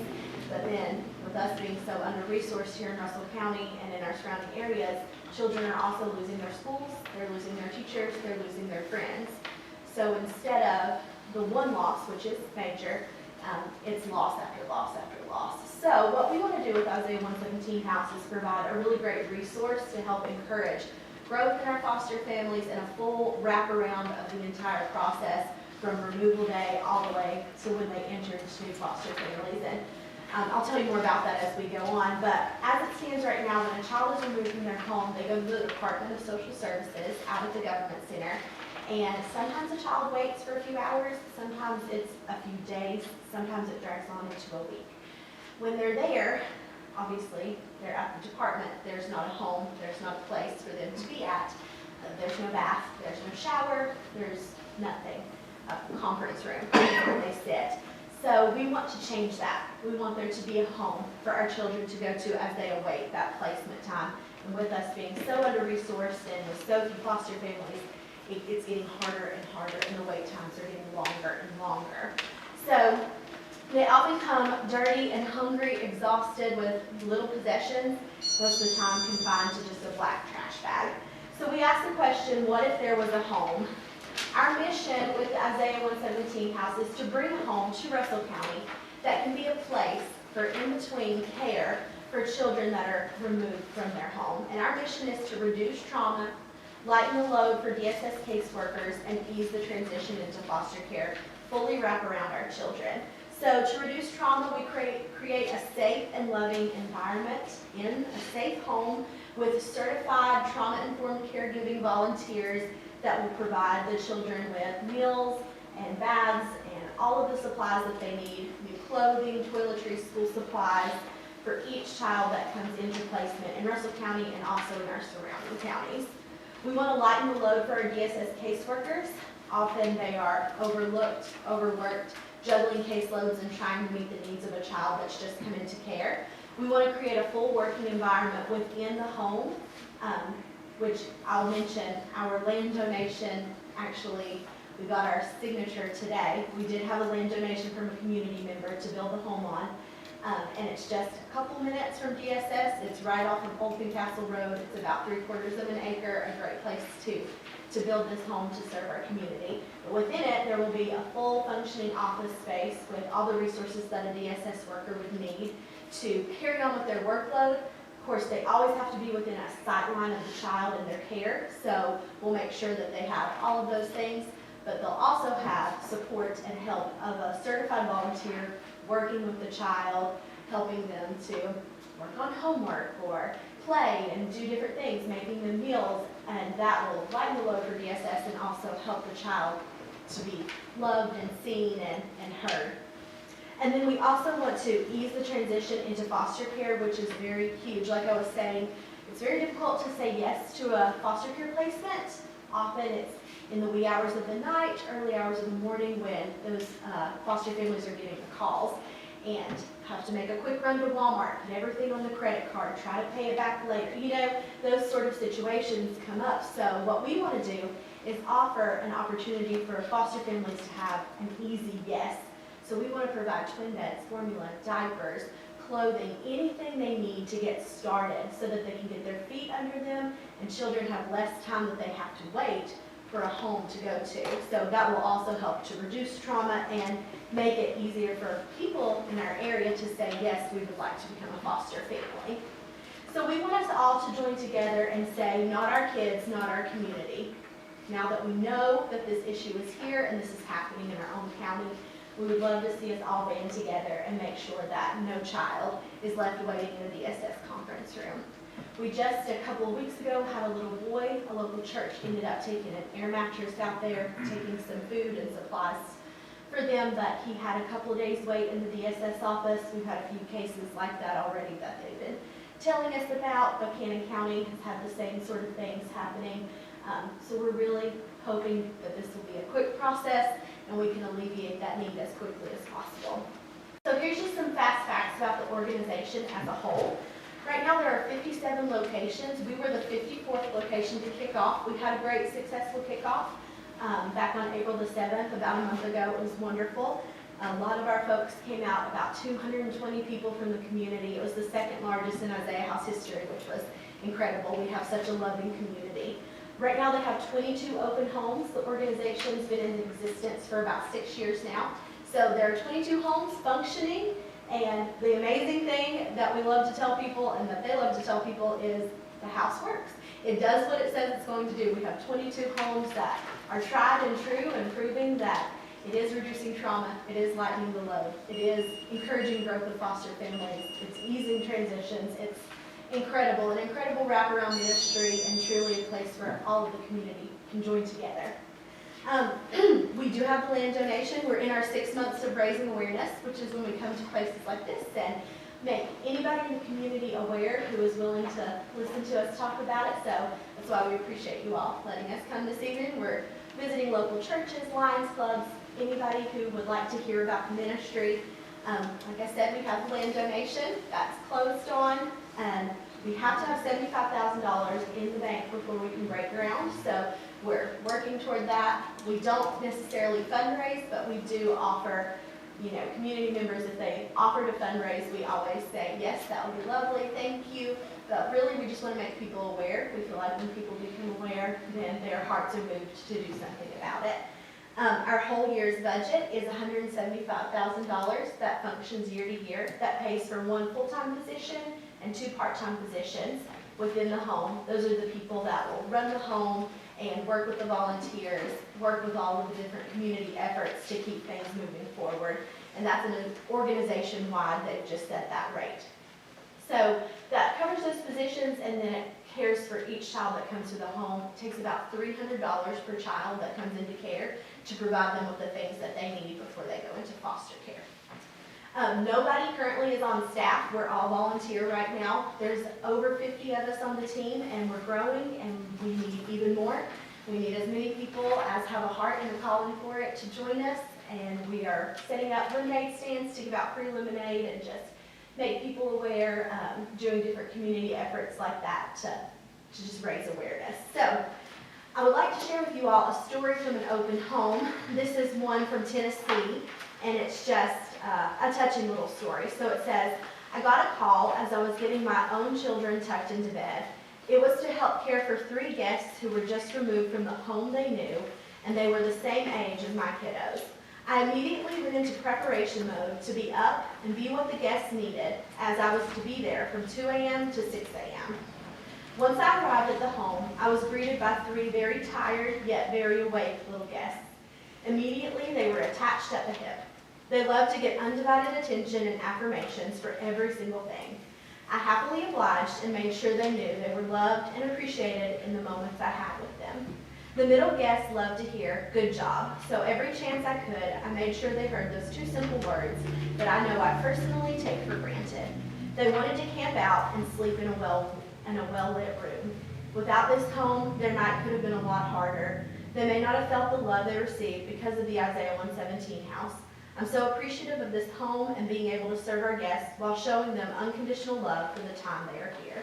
But then with us being so under-resourced here in Russell County and in our surrounding areas, children are also losing their schools, they're losing their teachers, they're losing their friends. So instead of the one loss, which is major, it's loss after loss after loss. So what we want to do with Isaiah 117 House is provide a really great resource to help encourage growth in our foster families, and a full wraparound of the entire process from removal day all the way to when they enter into foster families. And I'll tell you more about that as we go on, but as it stands right now, when a child is removed from their home, they go to the Department of Social Services out at the Government Center, and sometimes a child waits for a few hours, sometimes it's a few days, sometimes it drags on into a week. When they're there, obviously, they're at the department, there's not a home, there's not a place for them to be at. There's no bath, there's no shower, there's nothing, a conference room where they sit. So we want to change that. We want there to be a home for our children to go to as they await that placement time. And with us being so under-resourced and with so few foster families, it's getting harder and harder, and the wait times are getting longer and longer. So they often come dirty and hungry, exhausted with little possessions, most of the time confined to just a black trash bag. So we asked the question, what if there was a home? Our mission with the Isaiah 117 house is to bring a home to Russell County that can be a place for in-between care for children that are removed from their home. And our mission is to reduce trauma, lighten the load for DSS caseworkers, and ease the transition into foster care, fully wrap around our children. So to reduce trauma, we create a safe and loving environment in a safe home with certified trauma-informed caregiving volunteers that will provide the children with meals and baths and all of the supplies that they need, new clothing, toiletries, school supplies, for each child that comes into placement in Russell County and also in our surrounding counties. We want to lighten the load for our DSS caseworkers. Often they are overlooked, overworked, juggling caseloads and trying to meet the needs of a child that's just come into care. We want to create a full working environment within the home, which I'll mention, our land donation, actually, we got our signature today. We did have a land donation from a community member to build the home on, and it's just a couple minutes from DSS. It's right off of Old Castle Road. It's about 3/4 of an acre, a great place to build this home to serve our community. But within it, there will be a full functioning office space with all the resources that a DSS worker would need to carry on with their workload. Of course, they always have to be within a sight line of the child and their care, so we'll make sure that they have all of those things, but they'll also have support and help of a certified volunteer working with the child, helping them to work on homework or play and do different things, making them meals, and that will lighten the load for DSS and also help the child to be loved and seen and heard. And then we also want to ease the transition into foster care, which is very huge. Like I was saying, it's very difficult to say yes to a foster care placement. Often it's in the wee hours of the night, early hours of the morning when those foster families are getting the calls and have to make a quick run to Walmart, put everything on the credit card, try to pay it back later. You know, those sort of situations come up. So what we want to do is offer an opportunity for foster families to have an easy yes. So we want to provide twin beds, formula, diapers, clothing, anything they need to get started so that they can get their feet under them and children have less time that they have to wait for a home to go to. So that will also help to reduce trauma and make it easier for people in our area to say, yes, we would like to become a foster family. So we want us all to join together and say, not our kids, not our community. Now that we know that this issue is here and this is happening in our own county, we would love to see us all band together and make sure that no child is left waiting in the DSS conference room. We just, a couple of weeks ago, had a little boy, a local church ended up taking an air mattress out there, taking some food and supplies for them, but he had a couple of days wait in the DSS office. We've had a few cases like that already that they've been telling us about. Buchanan County has had the same sort of things happening. So we're really hoping that this will be a quick process and we can alleviate that need as quickly as possible. So here's just some fast facts about the organization as a whole. Right now there are 57 locations. We were the 54th location to kick off. We had a great successful kickoff back on April the 7th, about a month ago. It was wonderful. A lot of our folks came out, about 220 people from the community. It was the second largest in Isaiah House history, which was incredible. We have such a loving community. Right now they have 22 open homes. The organization's been in existence for about 6 years now. So there are 22 homes functioning, and the amazing thing that we love to tell people and that they love to tell people is the house works. It does what it says it's going to do. We have 22 homes that are tried and true and proving that it is reducing trauma, it is lightening the load, it is encouraging growth of foster families, it's easing transitions, it's incredible, an incredible wraparound ministry and truly a place where all of the community can join together. We do have the land donation. We're in our 6 months of raising awareness, which is when we come to places like this and make anybody in the community aware who is willing to listen to us talk about it. So that's why we appreciate you all letting us come this evening. We're visiting local churches, Lions clubs, anybody who would like to hear about the ministry. Like I said, we have the land donation. That's closed on. And we have to have $75,000 in the bank before we can break ground. So we're working toward that. We don't necessarily fundraise, but we do offer, community members, if they offer to fundraise, we always say, yes, that would be lovely, thank you. But really, we just want to make people aware. We feel like when people become aware, then their hearts are moved to do something about it. Our whole year's budget is $175,000 that functions year to year. That pays for 1 full-time position and 2 part-time positions within the home. Those are the people that will run the home and work with the volunteers, work with all of the different community efforts to keep things moving forward. And that's an organization-wide, they've just set that rate. So that covers those positions, and then it cares for each child that comes to the home. It takes about $300 per child that comes into care to provide them with the things that they need before they go into foster care. Nobody currently is on staff. We're all volunteer right now. There's over 50 of us on the team, and we're growing, and we need even more. We need as many people as have a heart and a calling for it to join us, and we are setting up lemonade stands to give out free lemonade and just make people aware, doing different community efforts like that to just raise awareness. So I would like to share with you all a story from an open home. This is one from Tennessee, and it's just a touching little story. So it says, I got a call as I was getting my own children tucked into bed. It was to help care for 3 guests who were just removed from the home they knew, and they were the same age as my kiddos. I immediately went into preparation mode to be up and be what the guests needed, as I was to be there from 2 a.m. to 6 a.m. Once I arrived at the home, I was greeted by 3 very tired yet very awake little guests. Immediately, they were attached at the hip. They loved to get undivided attention and affirmations for every single thing. I happily obliged and made sure they knew they were loved and appreciated in the moments I had with them. The middle guests loved to hear, good job, so every chance I could, I made sure they heard those 2 simple words that I know I personally take for granted. They wanted to camp out and sleep in a well-lit room. Without this home, their night could have been a lot harder. They may not have felt the love they received because of the Isaiah 117 house. I'm so appreciative of this home and being able to serve our guests while showing them unconditional love for the time they are here.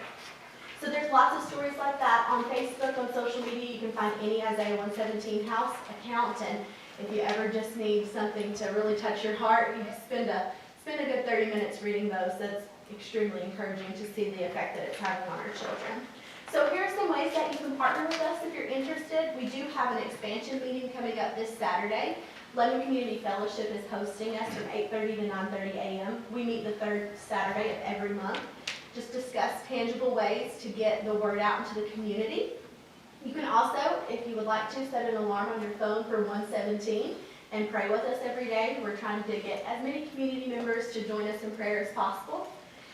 So there's lots of stories like that on Facebook, on social media. You can find any Isaiah 117 house account, and if you ever just need something to really touch your heart, you spend a good 30 minutes reading those. That's extremely encouraging to see the effect that it's having on our children. So here are some ways that you can partner with us if you're interested. We do have an expansion meeting coming up this Saturday. Lebanon Community Fellowship is hosting us from 8:30 to 9:30 a.m. We meet the 3rd Saturday of every month. Just discuss tangible ways to get the word out into the community. You can also, if you would like to, set an alarm on your phone for 117 and pray with us every day. We're trying to get as many community members to join us in prayer as possible.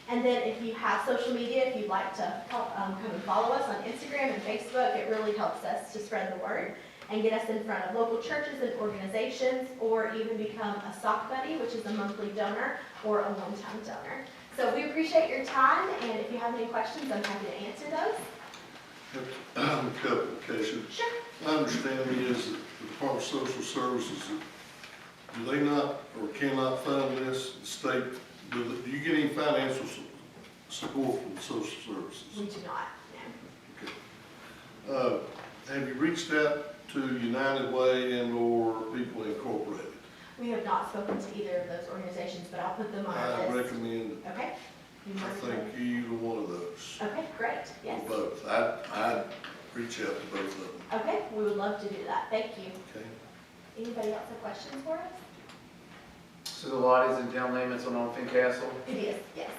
And then if you have social media, if you'd like to come and follow us on Instagram and Facebook, it really helps us to spread the word and get us in front of local churches and organizations, or even become a sock buddy, which is a monthly donor or a one-time donor. So we appreciate your time, and if you have any questions, I'm happy to answer those. A couple, Keisha. Sure. My understanding is that the Department of Social Services, do they not or cannot fund this? The state, do you get any financial support from the social services? We do not, no. Okay. Have you reached out to United Way and or People Incorporated? We have not spoken to either of those organizations, but I'll put them on our I list. recommend, Okay. I think either one of those. Okay, great, yes. Or both. I'd reach out to both of them. Okay, we would love to do that, thank you. Okay. Anybody else have questions for us? So the lot is in town limits on Orphan Castle? It is, yes.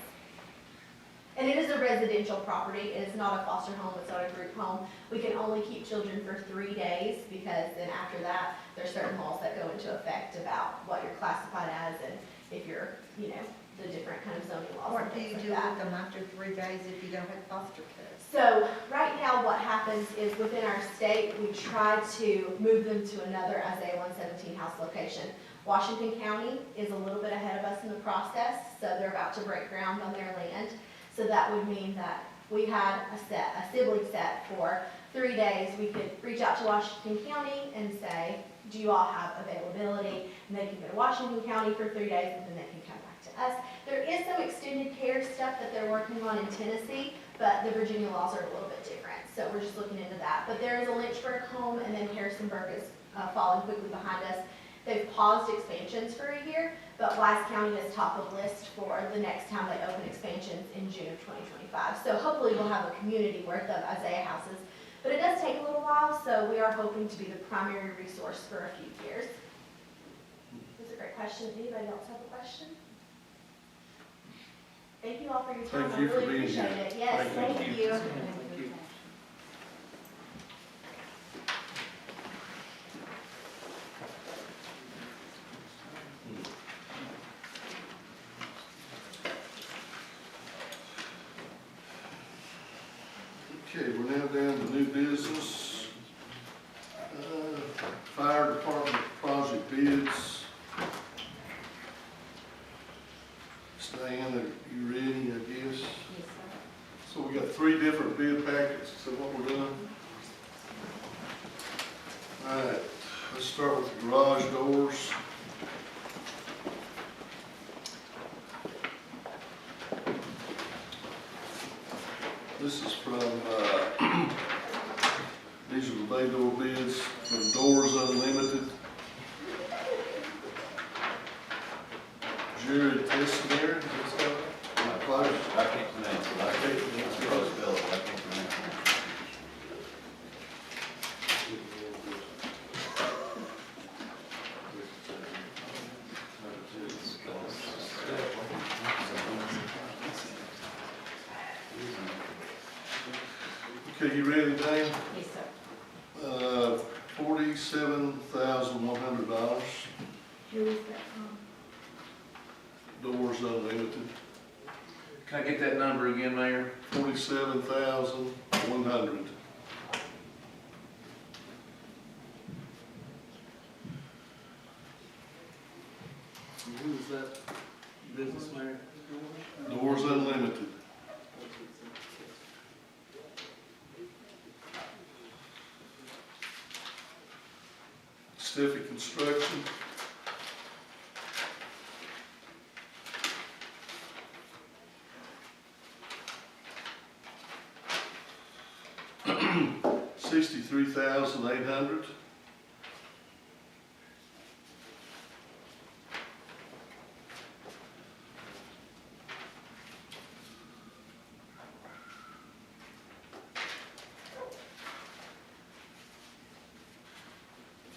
And it is a residential property, it is not a foster home, it's not a group home. We can only keep children for 3 days, because then after that, there's certain laws that go into effect about what you're classified as, and if you're, you know, the different kind of zoning laws What and do you things do like with that. them after 3 days if you don't have foster kids? So right now, what happens is within our state, we try to move them to another Isaiah 117 house location. Washington County is a little bit ahead of us in the process, so they're about to break ground on their land. So that would mean that we had a sibling set for 3 days. We could reach out to Washington County and say, do you all have availability? And they can go to Washington County for 3 days, and then they can come back to us. There is some extended care stuff that they're working on in Tennessee, but the Virginia laws are a little bit different. So we're just looking into that. But there is a Lynchburg home, and then Harrisonburg is following quickly behind us. They've paused expansions for a year, but Wise County is top of list for the next time they open expansions in June of 2025. So hopefully we'll have a community worth of Isaiah houses. But it does take a little while, so we are hoping to be the primary resource for a few years. That's a great question. Anybody else have a question? Thank you all for your time. Thank you I for really being appreciate here. it. Yes, Thank thank you. you. Okay, we're now down to new business. Fire department project bids. Diane, are you ready, I guess? Yes, sir. So we got 3 different bid packets, is that what we're doing? All right, let's start with the garage doors. This is from, these are the bay door bids from Doors Unlimited. Jerry Tessner, is that right? Close. I can't pronounce it. I can't spell it. I can't pronounce it. Okay, you ready, Dan? Yes, sir. $47,100, Who is that from? Doors Unlimited, Can I get that number again, Mayor? $47,100. Who is that business, Mayor? Doors Unlimited. Stiffy Construction. $63,800.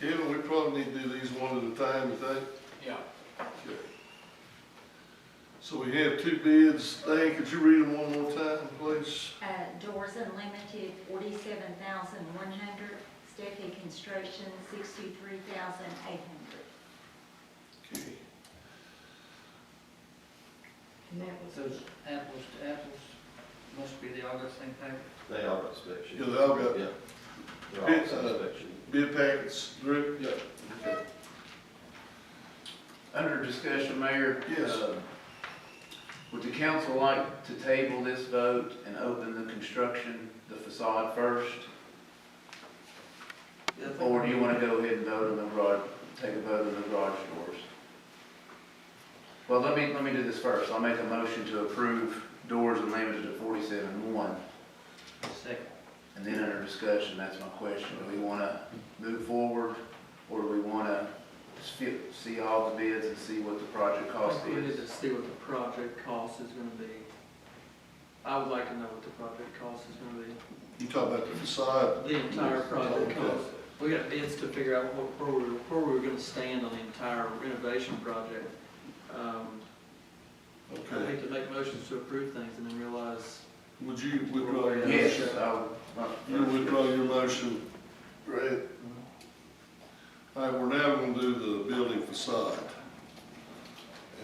Kevin, we probably need to do these one at a time, you think? Yeah. Okay. So we have 2 bids. Dan, could you read them one more time, please? Doors Unlimited, $47,100. Steffi Construction, $63,800. Okay. And that was those apples to apples, must be the August same paper. They all got spec sheets. Yeah, they all got Yeah. They're all Bid, same spec sheet. bid packets, Drew? Yeah. Okay. Under discussion, Mayor. Yes. Would the council like to table this vote and open the construction, the facade first? Or do you want to go ahead and vote on the garage, take a vote on the garage doors? Well, let me do this first. I'll make a motion to approve Doors Unlimited at 47-1. Second. And then under discussion, that's my question. Do we want to move forward, or do we want to see all the bids and see what the project cost We need is? to see what the project cost is gonna be. I would like to know what the project cost is gonna be. You talk about the facade? The entire project cost. We got bids to figure out where we were gonna stand on the entire renovation project. I Okay, hate to make motions to approve things and then realize. would you withdraw your Yes, motion? I'll. You withdraw your motion, Brad? All right, we're now gonna do the building facade.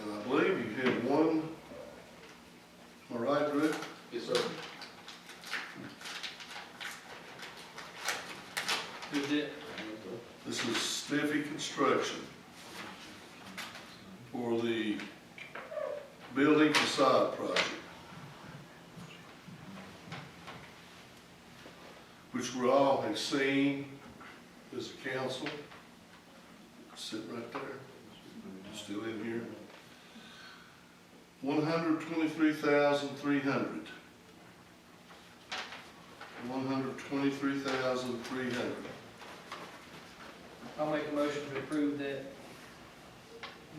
And I believe you had one, am I right, Drew? Yes, sir. Who's it? This is Stiffy Construction for the building facade project, which we all have seen as a council, sitting right there, still in here. $123,300. $123,300. I'll make a motion to approve that,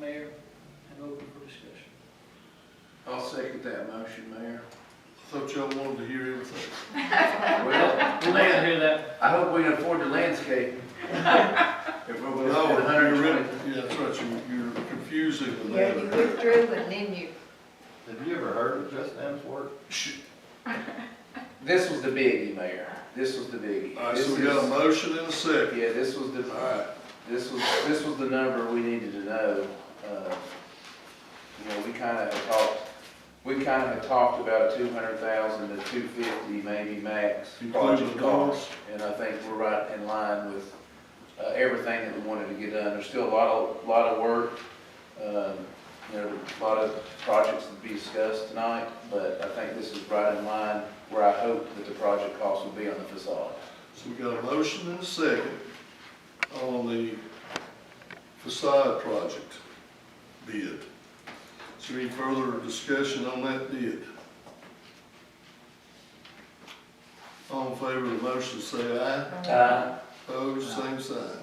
Mayor, and open for discussion. I'll second that motion, Mayor. I thought y'all wanted to hear everything. Well, We'll let you hear that. I hope we can afford the landscape. If we're gonna No, spend $120. yeah, that's right, you're confusing the Yeah, you matter. withdrew and then you, Have you ever heard of Just Dan's work? This was the biggie, Mayor. This was the biggie. All right, This so we got a is- motion and a second. Yeah, this was the, All right, this was the number we needed to know. You know, we kinda had talked about 200,000 to 250, maybe max Including project the doors? cost. And I think we're right in line with, everything that we wanted to get done. There's still a lot of work, you know, a lot of projects to be discussed tonight, but I think this is right in line where I hope that the project cost will be on the facade. so we got a motion and a second on the facade project bid. Is there any further discussion on that bid? All in favor of the motion, say aye. Opposed, same sign.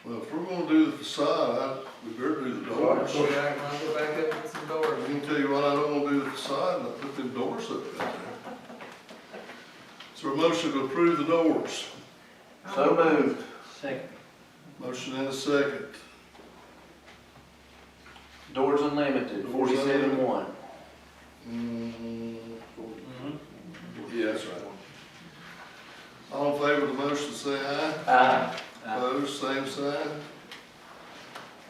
Well, if we're gonna do the facade, we better do the doors. Go back up with some doors. I can tell you what, I don't wanna do the facade, and I put them doors up there. Is there a motion to approve the doors? So moved. Second. Motion and a second. Doors Unlimited, Doors 47-1. Yeah, that's right. All in favor of the motion, say aye. Aye. Opposed, same sign.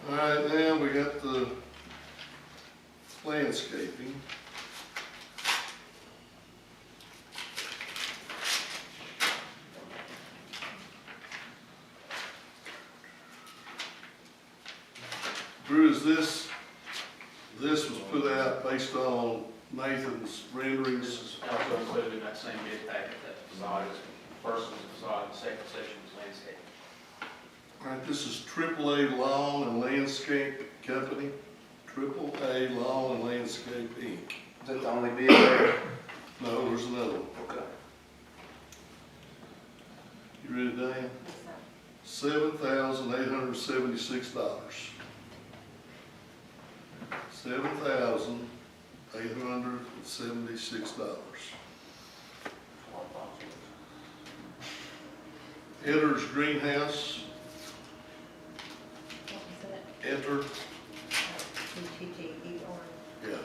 All right, now we got the landscaping. Drew, is this was put out based on Nathan's renderings? This is also included in that same bid packet, that facade is, first was facade, the second section was landscape. All right, this is AAA Lawn and Landscape Company, AAA Lawn and Landscape, Inc. Is that the only bid there? No, there's another one. Okay. You ready, Diane? $7,876. $7,876. Etter's Greenhouse, what was that? Etter, ETTER. yeah.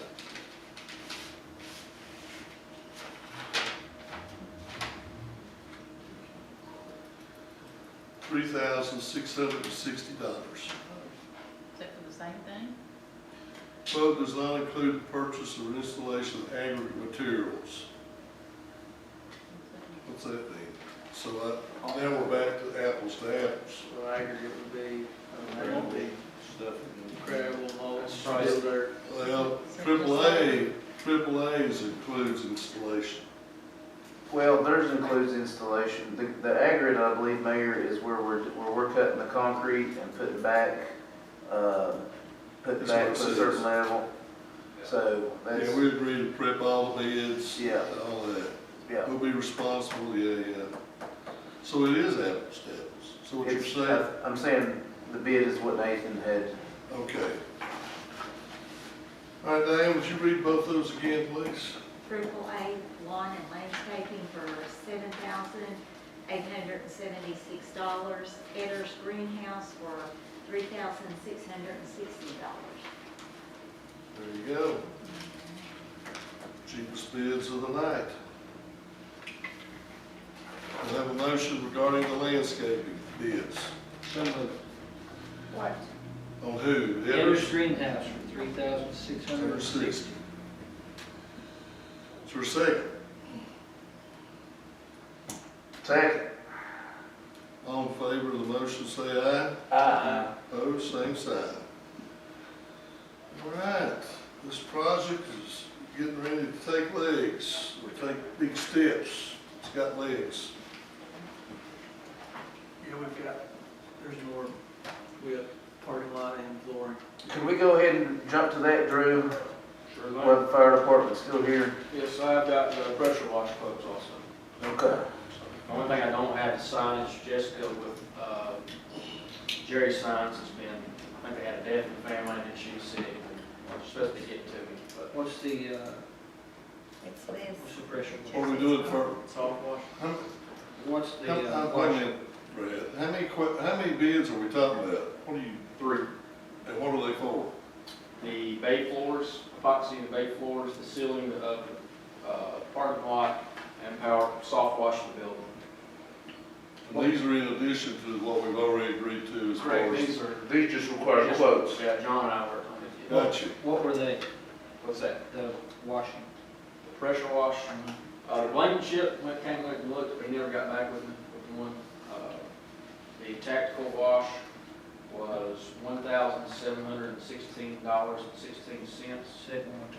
$3,660. Is that for the same thing? Quote does not include the purchase or installation of aggregate materials. What's that mean? So now we're back to apples to apples. So aggregate would be, That'd be stuff. gravel, mulch, Price. fill dirt. Well, AAA's includes installation. Well, theirs includes installation. The aggregate, I believe, Mayor, is where we're cutting the concrete and putting back to That's a what it certain says. level. So that's, Yeah, we agreed to prep all the bids. Yeah. All that. yeah. We'll be responsible, yeah. So it is apples to apples. So what you're It's- saying, I'm saying the bid is what Nathan had. okay. All right, Diane, would you read both those again, please? AAA Lawn and Landscaping for $7,876. Etter's Greenhouse for $3,660. There you go. Cheapest bids of the night. I have a motion regarding the landscaping bids. So moved. What? On who? Evers Greenhouse for $3,660. 60. Is there a second? Second. All in favor of the motion, say aye. Aye. Opposed, same sign. All right, this project is getting ready to take legs, or take big steps. It's got legs. Yeah, we've got, there's more, we have parking lot and flooring. Can we go ahead and jump to that, Drew, Sure while the fire department's still here? Yes, I've got the pressure wash quotes also. Okay. The only thing I don't have is signage. Jessica with Jerry Signs has been, I think they had a death in the family and she's sick. She's supposed to be getting to me, but. What's the, It's this. what's the pressure? What are we doing for? Soft wash? How- What's the, Wait a wash? minute, Brad, how many bids are we talking about? What are you, 3. and what are they for? The bay floors, epoxy the bay floors, the ceiling of the parking lot, and power, soft wash the building. And these are in addition to what we've already agreed to as far Correct, as. these are. These just require quotes. Yeah, John and I worked on it. Gotcha. What were they? What's that? The washing? The pressure wash? The blanket ship, came and looked, but he never got back with me with the one. The tactical wash was $1,716.16. Second one.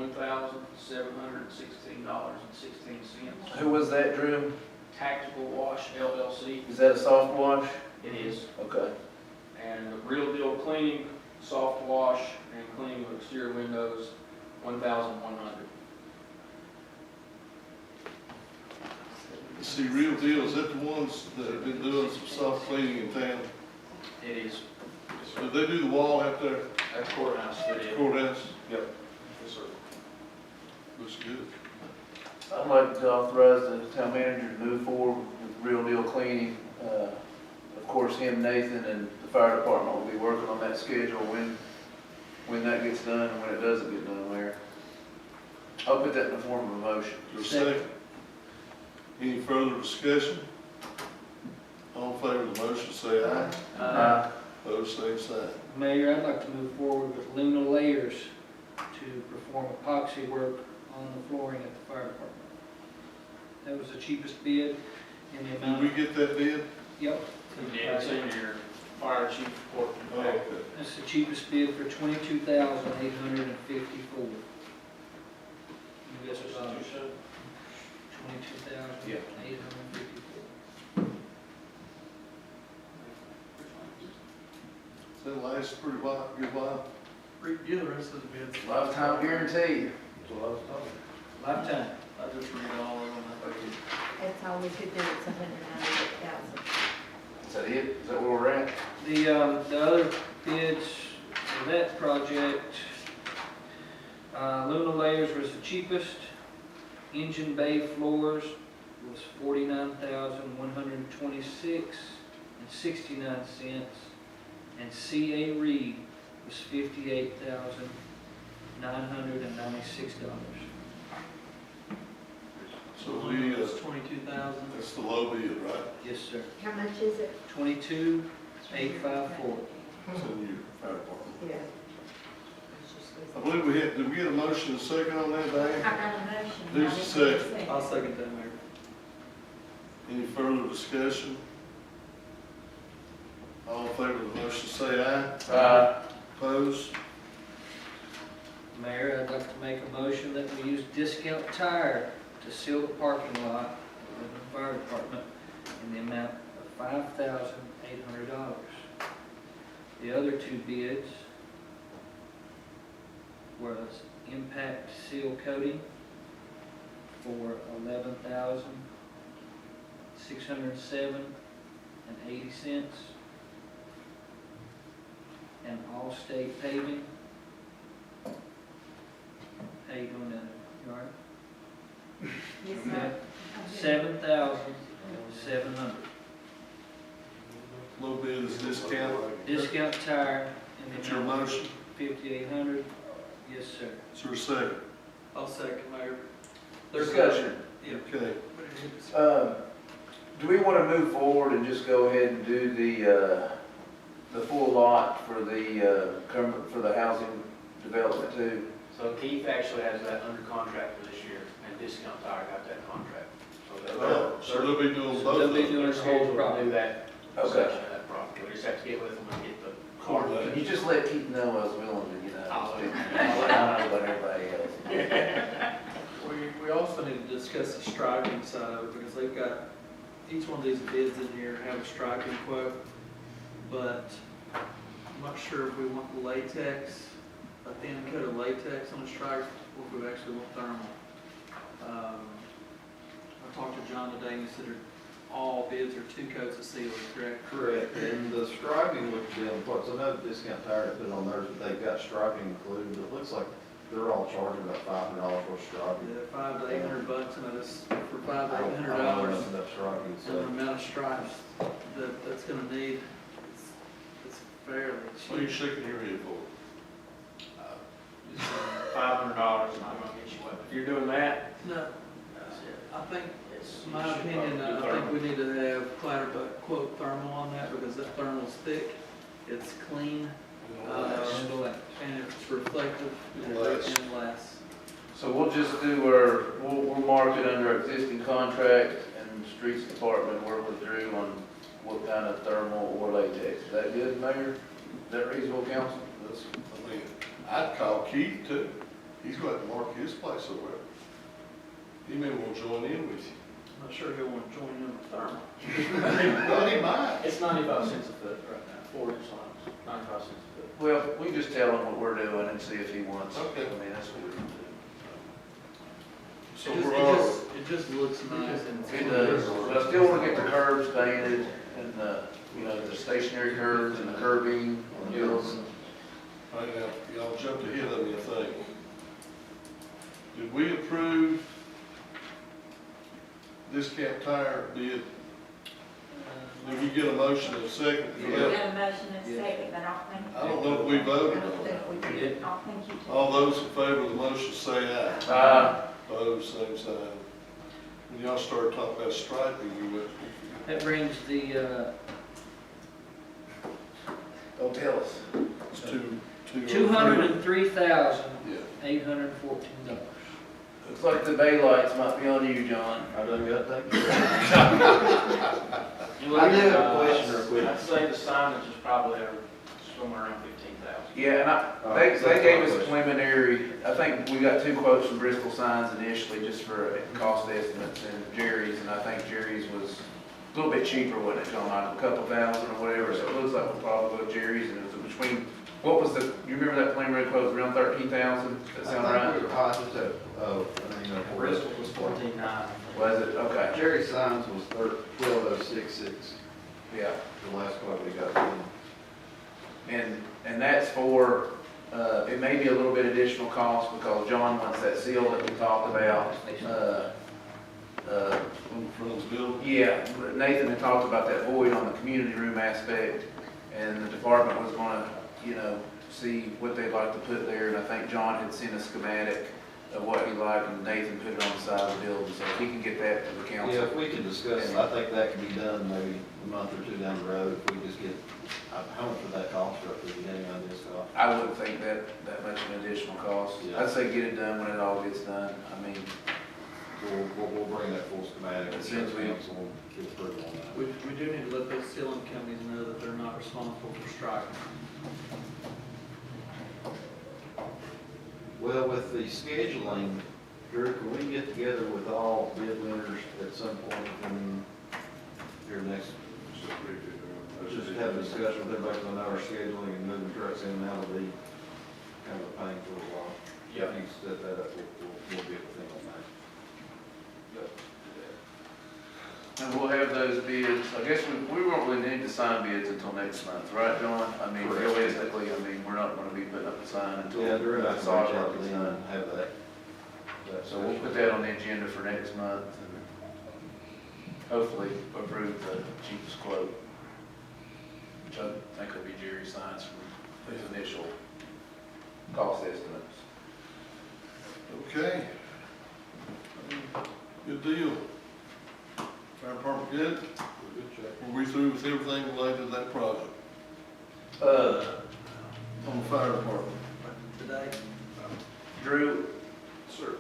$1,716.16. Who was that, Drew? Tactical Wash LLC. Is that a soft wash? It is. Okay. And the real deal cleaning, soft wash, and cleaning of exterior windows, $1,100. See, Real Deal, is that the ones that have been doing some soft cleaning in town? It is. Did they do the wall out there, At the courthouse, it is. courthouse? Yep. Yes, sir. Looks good. I'd like to authorize the town manager to move forward with Real Deal cleaning. Of course, him, Nathan, and the fire department will be working on that schedule when that gets done and when it doesn't get done where. I'll put that in the form of a motion. Is there a second? Any further discussion? All in favor of the motion, say aye. Opposed, same sign. Mayor, I'd like to move forward with Luna Layers to perform epoxy work on the flooring at the fire department. That was the cheapest bid in the Did amount. we get that bid? Yep. It's in your fire chief report. Oh, okay. That's the cheapest bid for $22,854. Yes, it's $22,854. That lasts pretty while, good while. Yeah, the rest of the bids. Lifetime guarantee. Lifetime. I just read all of them. That's all we could do, it's $198,000. Is that it? Is that where we're at? The other bids for that project, Luna Layers was the cheapest. Engine bay floors was $49,126.69. And C.A. Reed was $58,996. So we, It's 22,000. that's the low bid, right? Yes, sir. How much is it? 22,854. It's in your fire department. Yeah. I believe we had, did we get a motion and a second on that, I Diane? got a motion. Who's the second? I'll second that, Mayor. Any further discussion? All in favor of the motion, say aye. Opposed? Mayor, I'd like to make a motion that we use Discount Tire to seal the parking lot of the fire department in the amount of $5,800. The other two bids was Impact Seal Coating for $11,607.80. And Allstate Paving. How you doing down there? You all right? Yes, Okay. $7,700. Low bid is discount. Discount Tire. That's your motion? $5,800. Yes, sir. Is there a second? I'll second, Mayor. Discussion. Okay. Do we want to move forward and just go ahead and do the full lot for the housing development too? So Keith actually has that under contract for this year, and Discount Tire got that contract. So they'll be doing both They'll of be them. doing They're this whole scheduled to problem. do that Okay. section of that property. We just have to get with them and get the card. Can you just let Keith know I was willing to, I'll let him I know about everybody else. We also need to discuss the striping side of it, because they've got, each one of these bids in here have a striping quote, but I'm not sure if we want latex, a thin coat of latex on the stripes, or if we actually want thermal. I talked to John today, and he said all bids are 2 coats of sealer, correct? Correct, and the striping with them, what's another Discount Tire to put on theirs, but they've got striping included, it looks like they're all charging about $500 for striping. Yeah, $500 to $800, and that's for $500 to I don't know $800. enough about striping, And the so. amount of stripes that's gonna need, it's fairly What are you cheap. shaking your head for? $500, and I'm gonna get you what, if you're doing that, No, I think, it's. in my opinion, I think we need to have Clatterbuck quote thermal on that, because that thermal's thick, it's clean, and it's reflective and it lasts. So we'll just do we'll mark it under existing contract, and the streets department work with Drew on what kind of thermal or latex. Is that good, Mayor? Is that reasonable, council? I mean, I'd call Keith too. He's going to mark his place over there. He may want to join in with you. I'm not sure he'll want to join in with thermal. Well, he might. It's 95 cents a foot right now, 4 inch lines, 95 cents a foot. Well, we just tell him what we're doing and see if he wants. Okay. I mean, that's what we're gonna So It just- we're it all, just- It just looks nice and. do. It does, but I still want to get the curbs painted and the stationary curbs and the curbing on the hills. all right, now, y'all jumped ahead of me, I think. Did we approve Discount Tire bid? Did we get a motion and a second? We got a motion and a second, but I don't know if we voted I on don't it. think we did. I don't think you did. All those in favor of the motion say aye. Aye. Opposed, same sign. When y'all started talking about striping, we went, That brings the, Don't tell us. it's two. $203,814. Yeah. Looks like the bay lights might be on you, John. I done got that. I do have a question real quick. I'd say the signage is probably somewhere around 15,000. Yeah, and they gave us a preliminary, I think we got 2 quotes from Bristol Signs initially, just for cost estimates, and Jerry's, and I think Jerry's was a little bit cheaper, wasn't it, John, like a couple thousand or whatever, so it looks like we'll probably go with Jerry's, and it was between, what was you remember that preliminary quote, around 13,000? Does that sound I right? think we were high, just Bristol was 14,900. Was it? Okay. Jerry Signs was 12066, Yeah. the last quote we got. And that's for, it may be a little bit additional cost because John wants that seal that we talked about. On the front of the building. Yeah, Nathan had talked about that void on the community room aspect, and the department was gonna, see what they'd like to put there, and I think John had sent a schematic of what he liked, and Nathan put it on the side of the building, so if he can get that to the Yeah, council. if we could discuss it, I think that can be done maybe a month or 2 down the road, if we just get, how much would that cost roughly, getting on this cost? I wouldn't think that much of an additional cost. Yeah. I'd say get it done when it all gets done. I mean, We'll bring that full schematic. As soon as we- Council will get approval on that. We do need to let those sealing companies know that they're not responsible for striping. Well, with the scheduling, Drew, can we get together with all bid winners at some point in your next, just have a discussion with everybody on our scheduling and moving trucks in and out of the, kind of a pain for a while? Yeah. If you set that up, we'll get with them on that. and we'll have those bids. I guess we won't really need to sign bids until next month, right, John? I mean, Correct. realistically, we're not gonna be putting up a sign until Yeah, Drew and I that's can all reach out work to is them done. and have that. So we'll put that on the agenda for next month and hopefully approve the cheapest quote, which I think will be Jerry Signs from his initial cost estimates. Okay. Good deal. Fire department good? Were we through with everything related to that project on the fire department? Today, Drew? Sir.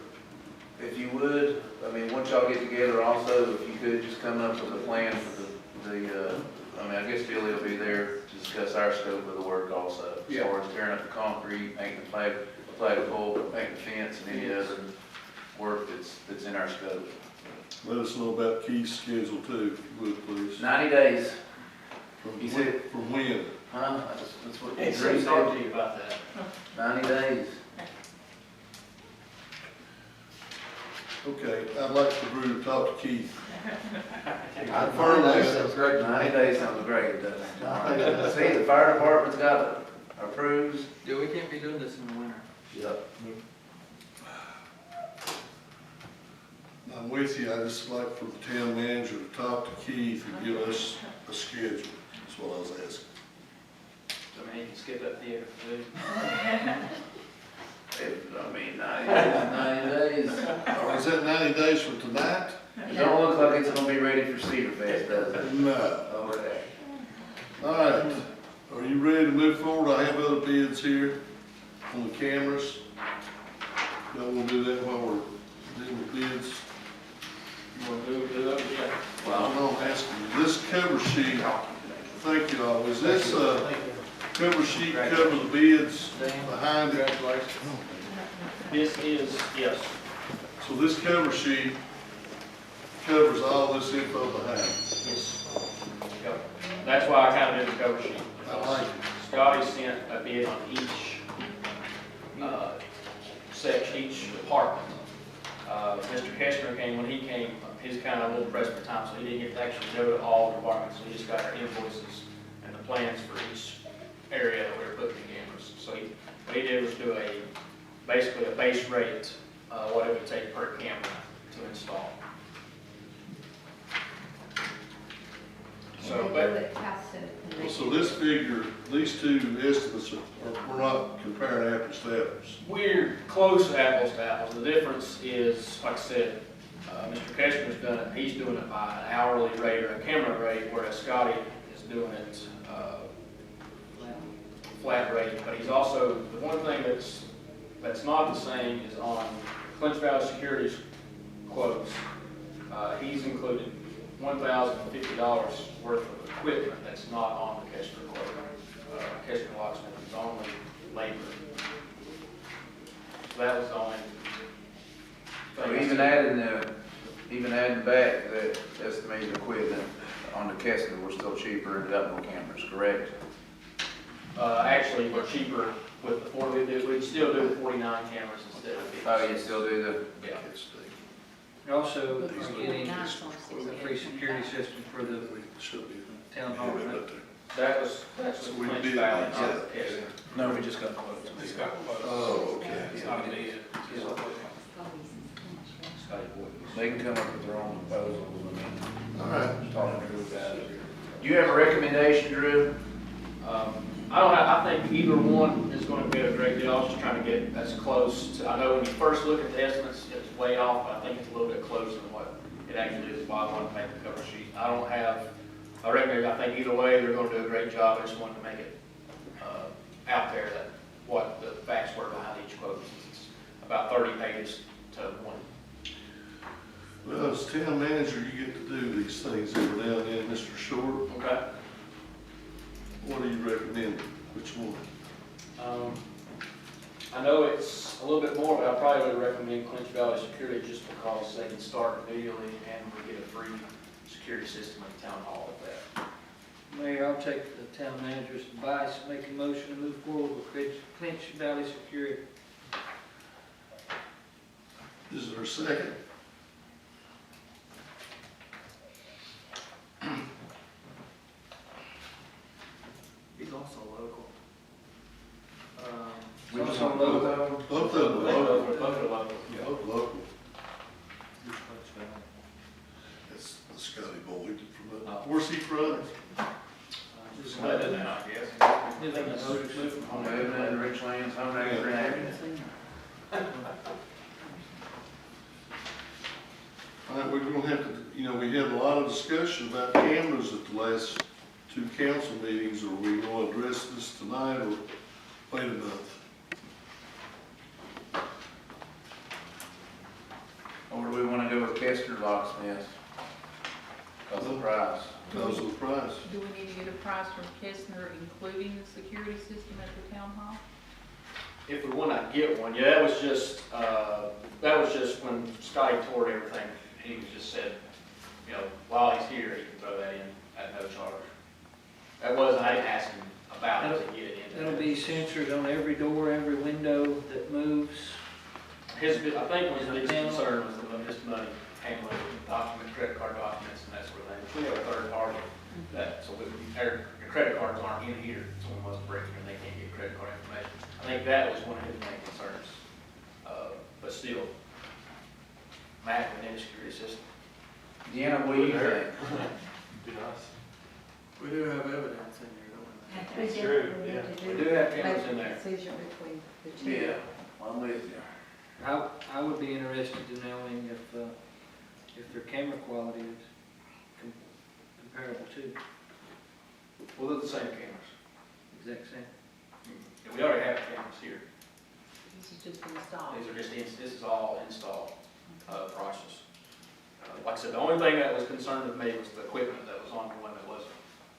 If you would, I mean, once y'all get together also, if you could just come up with a plan for I mean, I guess Billy will be there to discuss our scope of the work also. As far as tearing up the concrete, painting the flagpole, painting the fence, and any other work that's in our scope. Let us know about Keith's schedule too, if you would, please. 90 days. From He said- From when? Huh? That's what Hey, Drew so talk said. to you about that. 90 days. Okay, I'd like for Drew to talk to Keith. Confirm that, sounds great. 90 days sounds great, doesn't it? See, the fire department's got it approved. yeah, we can't be doing this in the winter. Yep. I'm with you, I just like for the town manager to talk to Keith and give us a schedule, that's what I was asking. I mean, you can skip that theater food. I mean, 90 days. Is that 90 days from tonight? It don't look like it's gonna be ready for Cedar Fest, does it? No. Okay. All right, are you ready to move forward? I have other bids here on the cameras. Y'all wanna do that while we're doing the bids? You want to do that? Yeah. Well, I'm asking you, this cover sheet, thank you all, is this, cover sheet cover the bids behind it? Congratulations. This is, yes, So this cover sheet covers all this info behind it. yes. Yep. That's why I kind of did the cover sheet. I like it. Scotty sent a bid on each, section, each department. Mr. Kestner came, when he came, he's kind of a little pressed for time, so he didn't get to actually go to all departments. So he just got our invoices and the plans for each area that we were putting the cameras. So what he did was do basically a base rate, what it would take per camera to install. So, but So this figure, these two estimates we're not comparing apples to apples. we're close apples to apples. The difference is, like I said, Mr. Keshner's done it, he's doing it by an hourly rate or a camera rate, whereas Scotty is doing it flat rate. But he's also, the one thing that's not the same is on Clinch Valley Security's quotes. He's included $1,050 worth of equipment that's not on the Keshner quote. Keshner Locksmith is only labor. So that was the only So thing. even adding back the estimated equipment on the Kessler, we're still cheaper and got more cameras, correct? Actually, we're cheaper with the 40, we'd still do the 49 cameras instead of 50. Oh, you still do the? Yeah. You also are getting a free security system for the town hall. That's So we Clinch did Valley, that. not Kessler. No, we just got quotes. He's got quotes. Oh, okay. It's not a bid. Scotty Boyd. They can come up with their own proposals. All right. Just talking to Drew about it. Do you have a recommendation, Drew? I think either one is going to be a great deal. I was just trying to get as close to, I know when you first look at the estimates, it's way off, but I think it's a little bit closer than what it actually is. Why I wanted to make the cover sheet. I reckon, I think either way, they're going to do a great job. I just wanted to make it out there that what the facts were behind each quote. It's about 30 pages to one. Well, as town manager, you get to do these things every now and then, Mr. Short. Okay. What do you recommend? Which one? I know it's a little bit more, but I probably would recommend Clinch Valley Security just because they can start immediately and we get a free security system at Town Hall with that. Mayor, I'll take the town manager's advice, make a motion to move forward with Clinch Valley Security. Is there a second? He's also local. We just also want both local. of them? Both of them local. Both are local. Both local. That's the Scotty Boyd from the, where's he from? Just let it out, I guess. Live in the Oaks. Moving in Richlands, home name, discussion about cameras at the last two council meetings. Are we going to address this tonight or wait a month? Or do we want to go with Kester locksmiths? Because of the price. Because of the price. Do we need to get a price from Kestner, including the security system at the town hall? If we want to get one, yeah, that was just when Scotty toured everything, he just said, you know, while he's here, he can throw that in at no charge. That wasn't, I didn't ask him about it to get it in. That'll be censored on every door, every window that moves. I think one of his biggest concern was just money handling, credit card documents and that sort of thing. We have a third party that, so your credit cards aren't in here, someone was breaking and they can't get credit card information. I think that was one of his main concerns. But still, Mac and the security system. Deanna, what do you think? Be nice. We do have evidence in there, don't we? That's true, yeah. We do have cameras in there. Decision between the two. Yeah, I'm with you. I would be interested in knowing if their camera quality is comparable to, Well, they're the same cameras. exact same. And we already have cameras here. This is just installed. These are just, this is all install process. Like I said, the only thing that was concerned with me was the equipment that was on the one that wasn't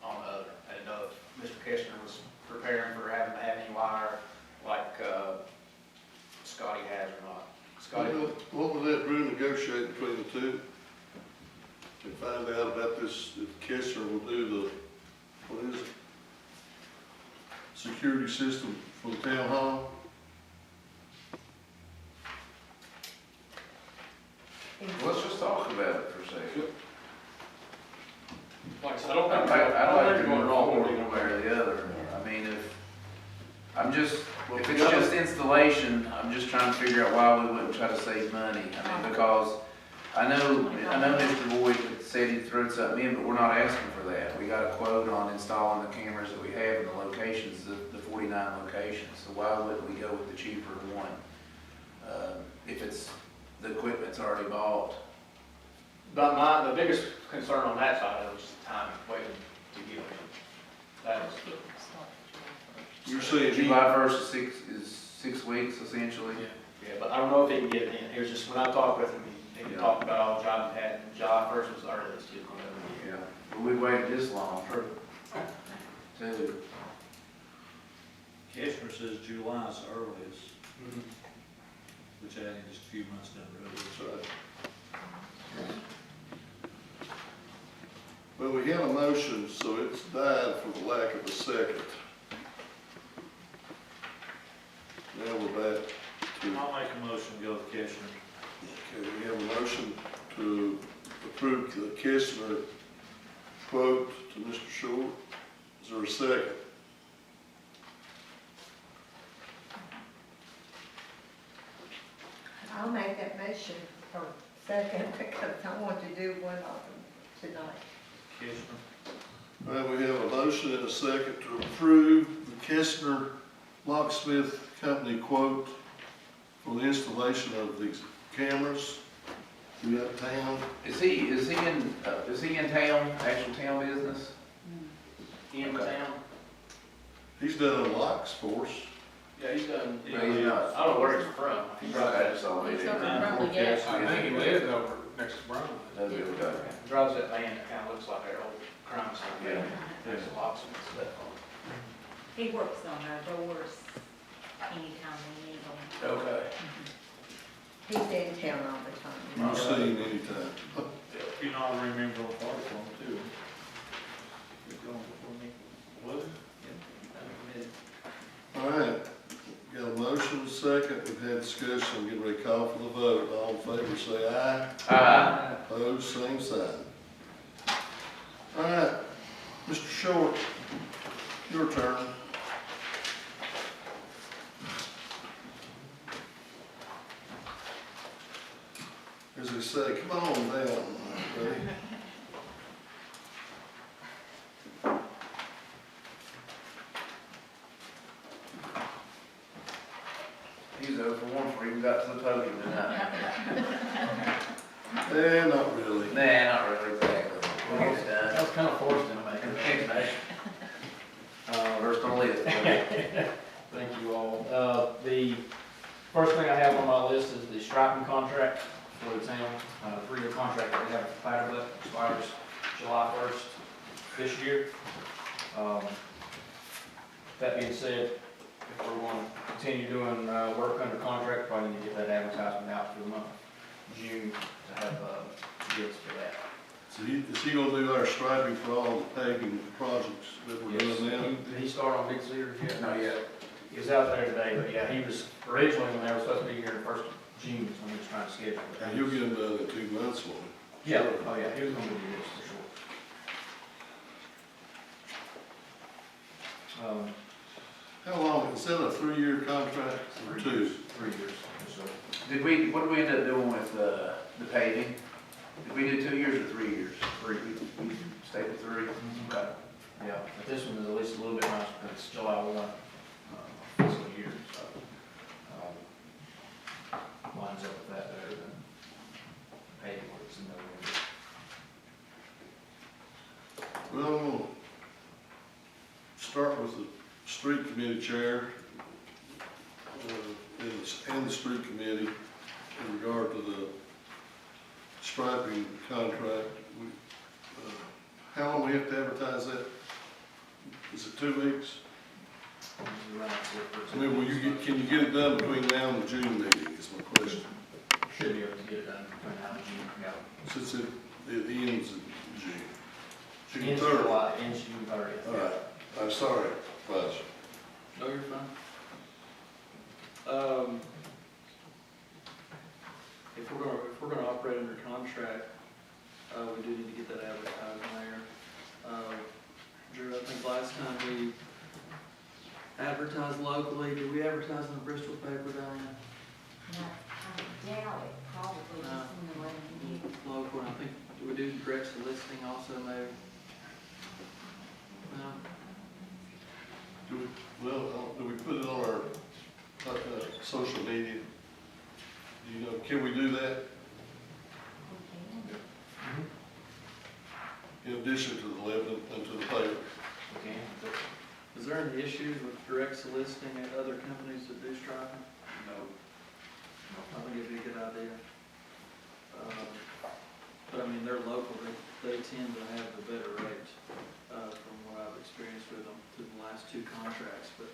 on the other. I didn't know if Mr. Keshner was preparing for having to have any wire like Scotty has or not. Scotty, What would let Drew negotiate between the two? And find out about this, if Kessler will do the, what is it? Security system for the town hall? Let's just talk about it for a second. like I said, I don't I think, don't I like think to you're go going wrong forward with one way or the other. I mean, if Well, it's we gotta- just installation, I'm just trying to figure out why we wouldn't try to save money. I mean, because I know Mr. Boyd said he'd throw something in, but we're not asking for that. We got a quote on installing the cameras that we have in the locations, the 49 locations. So why wouldn't we go with the cheaper one? If the equipment's already bought. but the biggest concern on that side was the time waiting to get them. That was, You're saying July 1st is 6 weeks essentially. yeah, but I don't know if he can get it in. It was just, when I talked with him, he talked about all the jobs he had. July 1st was the earliest he was going to Yeah, but we waited this long True. too. Keshner says July is the earliest, Mm-hmm. which I think is just a few months down the road. That's right. Well, we had a motion, so it's died for the lack of a second. Now we're back to, I'll make a motion to go with Keshner. okay, we have a motion to approve the Kessler quote to Mr. Short. Is there a second? I'll make that motion for second because I want to do one of them tonight. Keshner. All right, we have a motion and a second to approve the Kessler Locksmith Company quote for the installation of these cameras throughout town. Is he in town, actual town business? in Okay. town. He's done locks for us. Yeah, he's done. But he's not. I don't know where he's from. He's Right, that's all he He's did. over probably yet. I think he lives over next to Brown. Does it, okay. Drives that van that kind of looks like our old crime scene. Yeah. There's lots of stuff on He works on our doors anytime we need them. it. Okay. He's in town all the time. You'll see him anytime. If you not remember on part from too. You're going before me. Was it? I'm committed. All right, got a motion, second, we've had discussion, get ready to call for the vote. All in favor, say aye. Aye. Opposed, same sign. All right, Mr. Short, your turn. As they say, come on down, buddy. He's over one for even got to the podium tonight. Eh, not really. Nah, not really exactly. It's done. That was kind of forced into my explanation. First on the list. Thank you all. The first thing I have on my list is the striping contract for the town. 3-year contract that we have with Clatterbuck expires July 1st this year. That being said, if we're going to continue doing work under contract, probably need to get that advertisement out for the month of June to have bids for that. So is he gonna do our striping for all the paving projects that we're doing now? Did he start on Big Cedar yet? Not yet. He was out there today, but yeah, he was originally, when they were supposed to be here the 1st of June, is when he was trying to schedule it. And you'll get him done in 2 months, won't he? Yeah, oh yeah, he was gonna do this for sure. How long, is that a 3-year contract or 2? 3 years, so. What did we end up doing with the paving? Did we do 2 years or 3 years? 3. We stayed with 3. Okay. Yeah, but this one is at least a little bit nicer, because it's July 1 fiscal year, so, lines up with that better than paving works in November. Well, I'm gonna start with the street committee chair, and the street committee in regard to the striping contract. How long we have to advertise that? Is it 2 weeks? I mean, can you get it done between now and the June meeting, is my question. Should be able to get it done between now and June, yeah. Since it ends in June. June Ends 3rd. July, ends June 30th. All right, I'm sorry, Fudge. No, you're fine. If we're gonna operate under contract, we do need to get that advertised in there. Drew, I think last time we advertised locally, did we advertise in the Bristol paper down there? No, I doubt it, probably just in the Lebanon News. Local, and I think, do we do direct soliciting also maybe? No? Do we put it on our social media? Do you know, can we do that in addition to the Lebanon and to the paper? Okay. Is there any issues with direct soliciting at other companies that do striping? No. I think it'd be a good idea. But I mean, they're local, they tend to have the better rate, from what I've experienced with them through the last 2 contracts, but.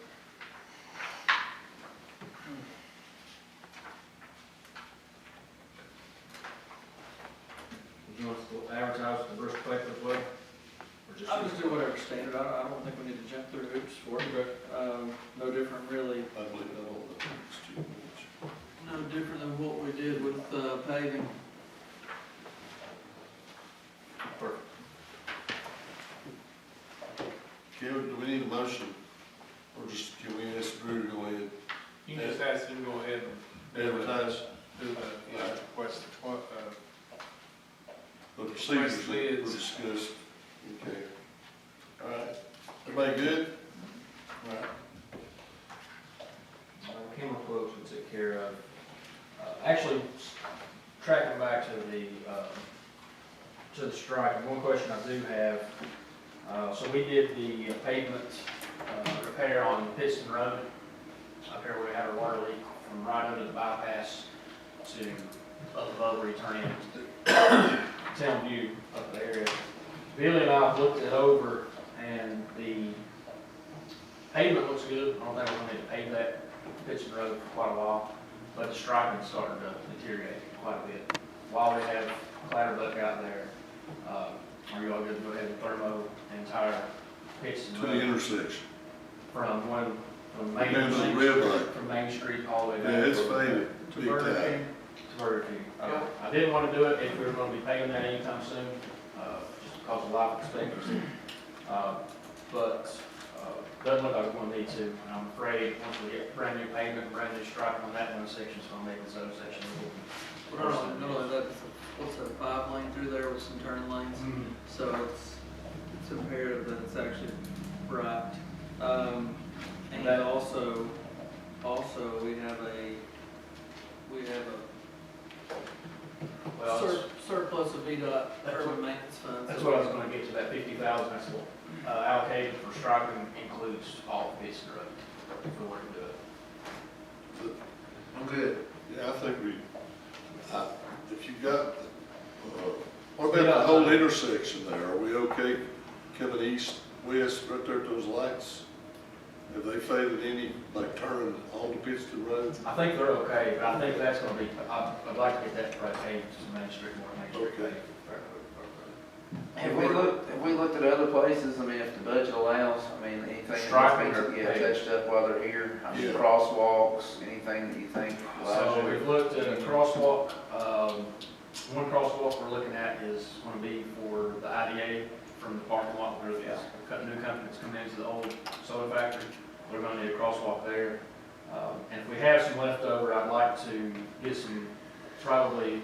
You want us to advertise in the Bristol paper as well? Or just? I'll just do whatever standard, I don't think we need to jump through hoops for it. No different really, I believe I don't know, it's too much. no different than what we did with paving. Perfect. Kevin, do we need a motion? Or just, can we ask Drew to go ahead You can just ask him to go ahead and and advertise do the, request, the procedures that were bids. discussed? Okay. All right. Everybody good? All right. Camera quotes we took care of. Actually, tracking back to the strike, one question I do have. So we did the pavement repair on Pittston Road. Up here we had a water leak from right under the bypass to above returning to Town View up the area. Billy and I looked it over, and the pavement looks good. I don't think we're going to need to pave that Pittston Road for quite a while, but the striping started to deteriorate quite a bit. While we have Clatterbuck out there, are you all good to go ahead and thermo the entire Pittston To the Road intersection. from Down to the red light. from Main Street all the way down Yeah, it's faded, To big Burger time. King. to Burger King? I didn't want to do it if we were going to be paving that anytime soon, just because of life expectancy. But doesn't look like we're going to need to. And I'm afraid once we get brand new pavement, brand new striping on that one section, it's going to make this other section a little. Not only that, what's that, 5 lane through there with some turn lanes? So it's imperative that it's actually right. And also we have a Well, surplus plus the VDOT urban maintenance funds. That's what I was gonna get to, that 50,000, that's what, allocated for striping includes all of this road, if we were to do it. I'm good. Yeah, I think if you got, what about the whole intersection there? Are we okay coming east, west, right there at those lights? Have they faded any, like turning onto Pittston Road? I think they're okay, but I think that's gonna be, I'd like to get that right paved to Main Street, more Main Street Okay. paved. Have we looked at other places? I mean, if the budget allows, I mean, anything that Striping needs to or get paving? touched up while they're here? I mean, Yeah. crosswalks, anything that you think? So we've looked at a crosswalk, one crosswalk we're looking at is gonna be for the IDA from the parking lot where there's a new company that's coming into the old soda factory. We're gonna need a crosswalk there. And if we have some left over, I'd like to probably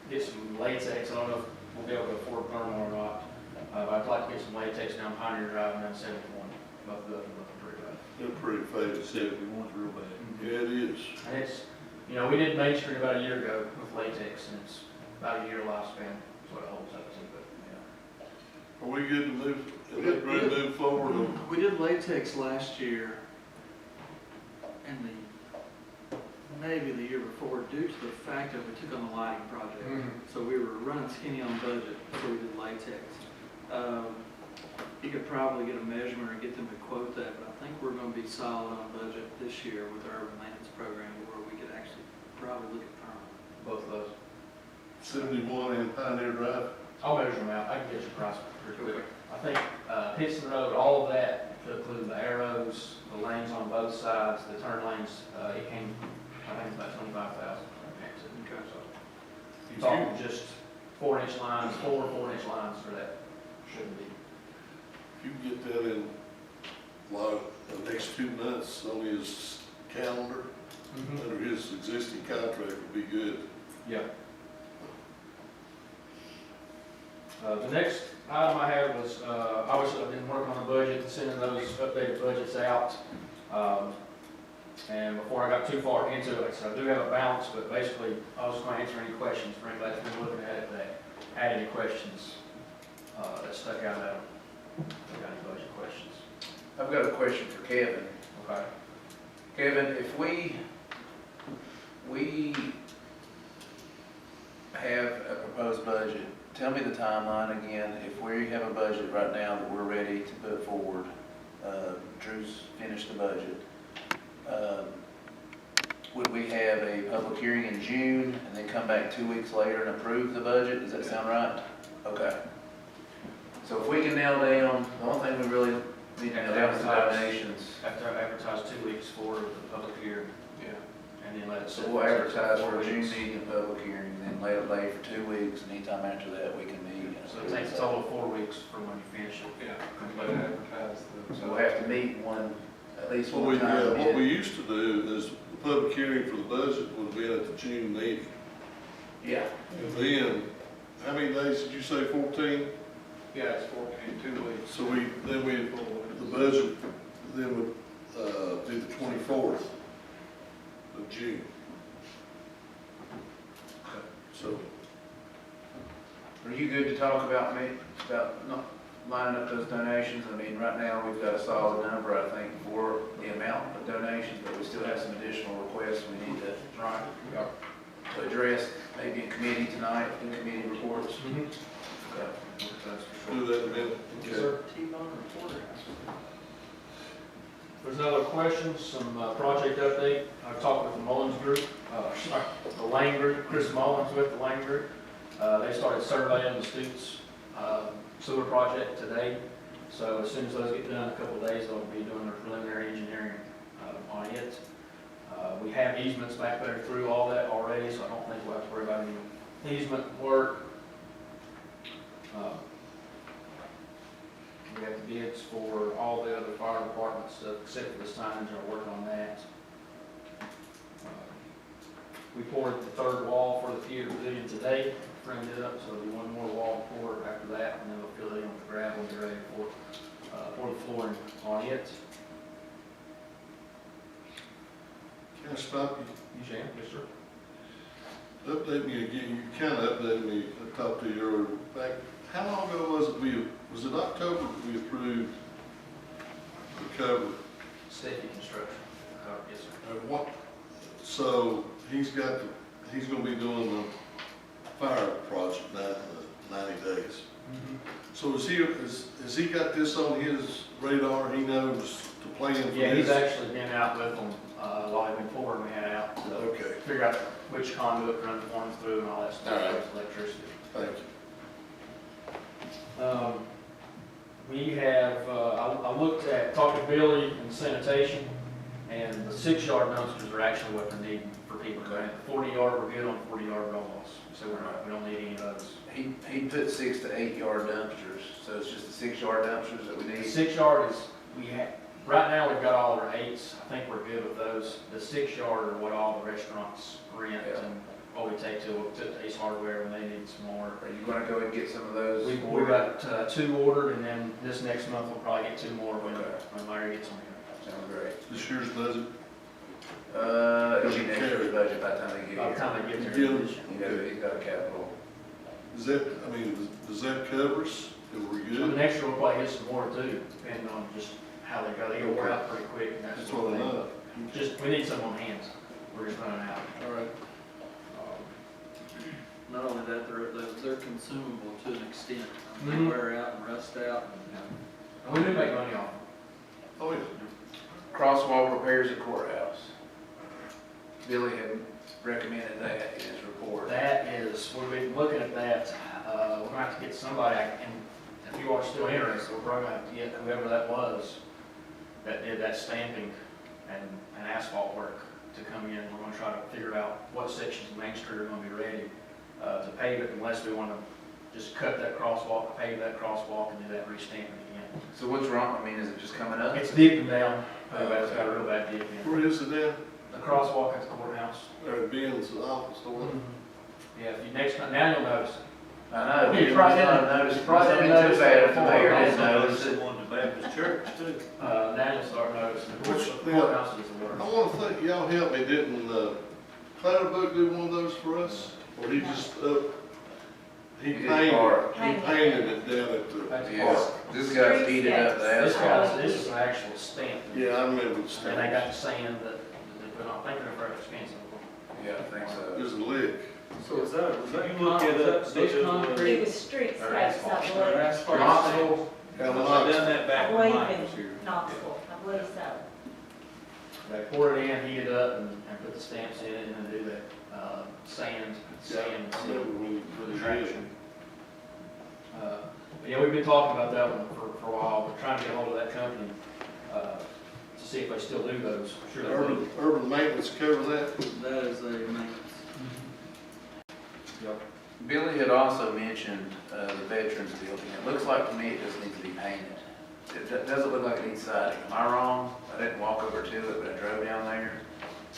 get some latex. I don't know if we'll be able to afford thermal or not. But I'd like to get some latex down Pioneer Drive and down 71. Both of them looking pretty bad. They're pretty faded. 71's real bad. Yeah, it is. And it's, we did Main Street about a year ago with latex, and it's about a year lifespan, is what it holds up to, but, Are we good to move forward? We did latex last year and maybe the year before due to the fact that we took on the lighting project. So we were running skinny on budget, so we did latex. You could probably get a measurement or get them to quote that, but I think we're gonna be solid on budget this year with our urban maintenance program where we could actually probably look at thermal. both of those. 71 and Pioneer Drive? I'll measure them out, I can get you a price pretty quick. I think, Pittston Road, all of that, to include the arrows, the lanes on both sides, the turn lanes, it came, I think it's about 25,000. Okay. So, talking just 4-inch lines, 4-inch lines for that, shouldn't be. If you can get that in the next 2 months on his calendar, under his existing contract would be good. Yeah. The next item I had was, obviously I've been working on the budget and sending those updated budgets out. And before I got too far into it, so I do have a balance, but basically I was going to answer any questions for anybody that's been looking at it that had any questions that stuck out at them. If they got any budget questions. I've got a question for Kevin. Okay. Kevin, if we have a proposed budget, tell me the timeline again. If we have a budget right now that we're ready to put forward, Drew's finished the budget, would we have a public hearing in June and then come back 2 weeks later and approve the budget? Does that sound right? Okay. So if we can nail down, the only thing we really need to nail down is the donations. After I advertise 2 weeks for the public hearing. Yeah. And then let it So sit. we'll advertise for a 4 June weeks. meeting and public hearing, and then let it lay for 2 weeks, and anytime after that, we can meet. So it takes a total of 4 weeks from when you finish it. Yeah. Completely. So we'll have to meet at least What one time. what we used to do is the public hearing for the budget would have been at the June meeting. Yeah. And then, how many days did you say, 14? Yeah, it's 14, 2 weeks. So the budget then would be the 24th of June. So, Are you good to talk about not lining up those donations? I mean, right now, we've got a solid number, I think, for the amount of donations, but we still have some additional requests we need to address, maybe in committee tonight, in committee reports. Okay. do that in a minute. Yes, sir. T-bone reporter. If there's no other questions, some project update. I've talked with the Mullins Group, the Lane Group, Chris Mullins with the Lane Group. They started surveying the Stoots sewer project today. So as soon as those get done in a couple of days, they'll be doing their preliminary engineering on it. We have easements back there through all that already, so I don't think we'll have to worry about any easement work. We have the bids for all the other fire department stuff, except for the signage, are working on that. We poured the third wall for the theater pavilion today, framed it up, so there'll be one more wall to pour after that, and then we'll fill it in with gravel and get ready for the flooring on it. Can I stop you? You can, yes, sir. Update me again, you kind of updated me, I talked to you earlier, back, how long ago was it was it October that we approved the cover? Safety construction, yes, sir. And what, so he's gonna be doing the fire project now in 90 days. So has he got this on his radar, he knows to plan for this? Yeah, he's actually been out with them, while they've been pouring that out, to Okay, figure out which conduit to run the forms through and all that stuff, All right. electricity. thank you. We have, I looked at, talked to Billy in sanitation, and the 6-yard dumpsters are actually what they're needing for people to rent. 40-yard, we're good on 40-yard roll-offs, so we don't need any of those. He put 6 to 8 yard dumpsters, so it's just the 6-yard dumpsters that we The need. 6-yard is, right now we've got all our 8s, I think we're good with those. The 6-yard are what all the restaurants rent, and what we take to Ace Hardware when they need some more. Are you gonna go and get some of those? We got 2 ordered, and then this next month we'll probably get 2 more when Larry gets them here. Sounds great. This year's budget? It'll be next year's budget by the time they get By here. the time they get there. He's got a capital. Does that cover us? Are we So the good? next year we'll probably get some more too, depending on just how they go. They go out pretty quick, and That's that's what I what know. Just, we need some on hands. We're just running out. All right. Not only that, they're consumable to an extent. I mean, they wear out and rust out. And we do make money off them. Oh, yeah. Crosswalk repairs at courthouse. Billy had recommended that in his report. That is, we've been looking at that. We're gonna have to get somebody, and if you are still interested, we're probably gonna have to get whoever that was that did that stamping and asphalt work to come in. We're gonna try to figure out what sections of Main Street are gonna be ready to pave it, unless we wanna just cut that crosswalk, pave that crosswalk, and do that restamping again. So what's wrong? I mean, is it just coming up? It's dipping down. It's got a real bad dip in. Where is it at? The crosswalk at the courthouse. There at Ben's office, the one. Yeah, if you next time, now you'll notice it. I know. You probably didn't notice. you probably didn't notice too bad it if the mayor before. didn't notice it. One to Baptist Church too. Now you'll start noticing. The Which- courthouse is the I worst. want to thank, y'all help me, didn't, Clatterbook do one of those for us? Or he just, he He did painted, part. he painted it down at the. That's Yes, part. this guy's heated up the This asphalt. guy's, this is an actual stamp. Yeah, I remember the And they stamp. got the sand that they put on, I think they're very expensive. Yeah, I think so. There's a lick. So is that, You look it up, see those if it was- concrete? It was street Or stripes, asphalt. I believe. Asphalt. Knoxville, I done that back I when believe Mike was here. in Knoxville, I believe so. they pour it in, heat it up, and put the stamps in it, and then do that, sand. I remember when For the you did. traction. But yeah, we've been talking about that one for a while, but trying to get hold of that company, to see if they still do those. Sure they do. Urban maintenance cover that? That is a maintenance. Yep. Billy had also mentioned the veterans building. It looks like to me it just needs to be painted. It doesn't look like it needs siding. Am I wrong? I didn't walk over to it, but I drove down there.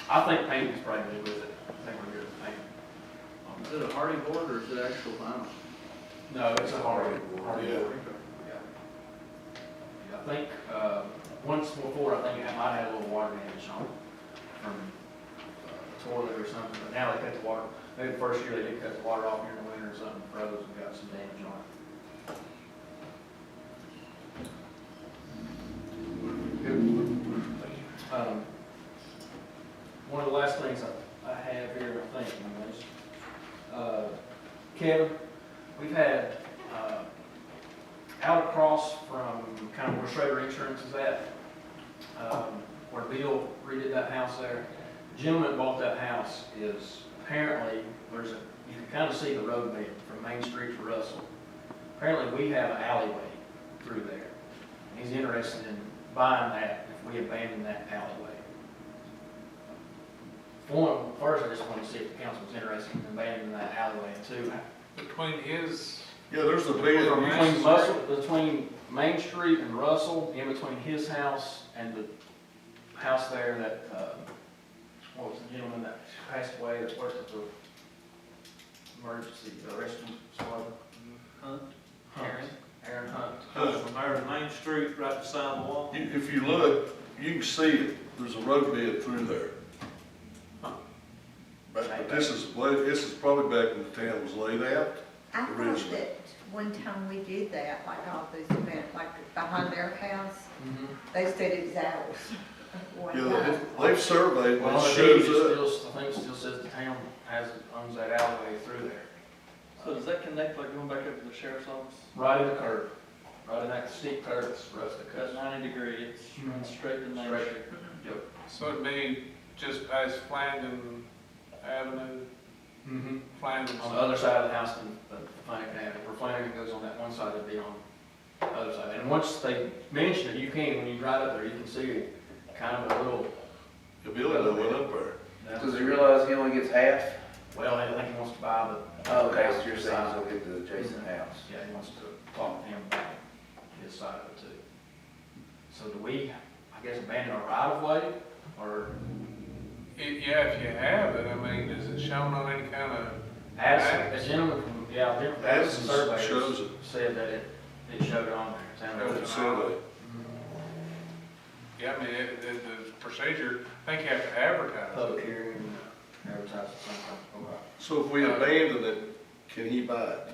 I think painting's probably good with it. I think we're good with painting. Is it a hardy board or is it actual vinyl? No, it's a hard. Yeah. Yeah. I think, once before, I think it might have had a little water damage on it from the toilet or something, but now they cut the water. Maybe the first year they did cut the water off here in the winter or something, froze and got some damage on it. One of the last things I have here, I think, anyways, Kevin, we've had, out across from kind of where Schrader Insurance is at, where Bill redid that house there, the gentleman that bought that house is apparently, you can kind of see the road bed from Main Street to Russell. Apparently we have an alleyway through there. He's interested in buying that if we abandon that alleyway. First, I just wanted to see if the council was interested in abandoning that alleyway, and two, Between his, Yeah, there's a big. between Main Street and Russell, in between his house and the house there that, what was the gentleman that passed away that worked at the emergency rescue squad? Hunt. Aaron Hunt. From there to Main Street, right beside the wall. If you look, you can see it, there's a road bed through there. But But this is probably back when the town was laid out. I thought Originally. that one time we did that, like all these events, like behind their house, they said it was ours. One Yeah, time. they've surveyed, Well, it on the deed, it shows up. still, I think it still says the town owns that alleyway through there. So does that connect, like going back up to the sheriff's office? Right in the curve, right in that steep curve that's rustic. That 90 degree, it's runs straight to Main Straight. Street. Yep. So it'd be just past Flandon Avenue, Mm-hmm. Flandon. On the other side of the house than Flanagan Avenue, where Flanagan goes on that one side, it'd be on the other side. And once they mention it, you can, when you drive up there, you can see it, kind of a little. The building that went up there. Does he realize he only gets half? Well, I think he wants to buy the. Oh, okay, so you're saying he'll get the adjacent house. Yeah, he wants to talk to him about his side of it too. So do we, I guess, abandon our right of way, or Yeah, if you have it, I mean, is it shown on any kind of? ask, a gentleman from, yeah, a gentleman from Addison Addison shows Surveyors it. said that it showed on there. Sounded Shows like it an survey. island. Yeah, I mean, the procedure, I think you have to advertise it. Public hearing, advertising, something. So if we abandon it, can he buy it?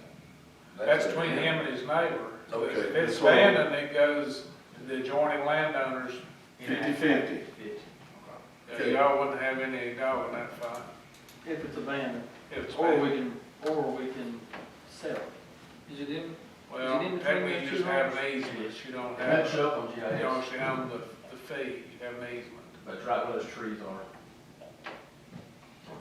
That's between him and his neighbor. Okay, If it's that's what- abandoned, it goes to the adjoining landowners. 50-50. Okay. Y'all wouldn't have any dog in that fight. If it's abandoned, If it's or abandoned. we can sell it. Is it in? Well, Is it in between technically, those you two just have lots? an easement, you don't And that have, show up on you GIS, don't actually own the fee, you have an easement. but it's right where those trees are.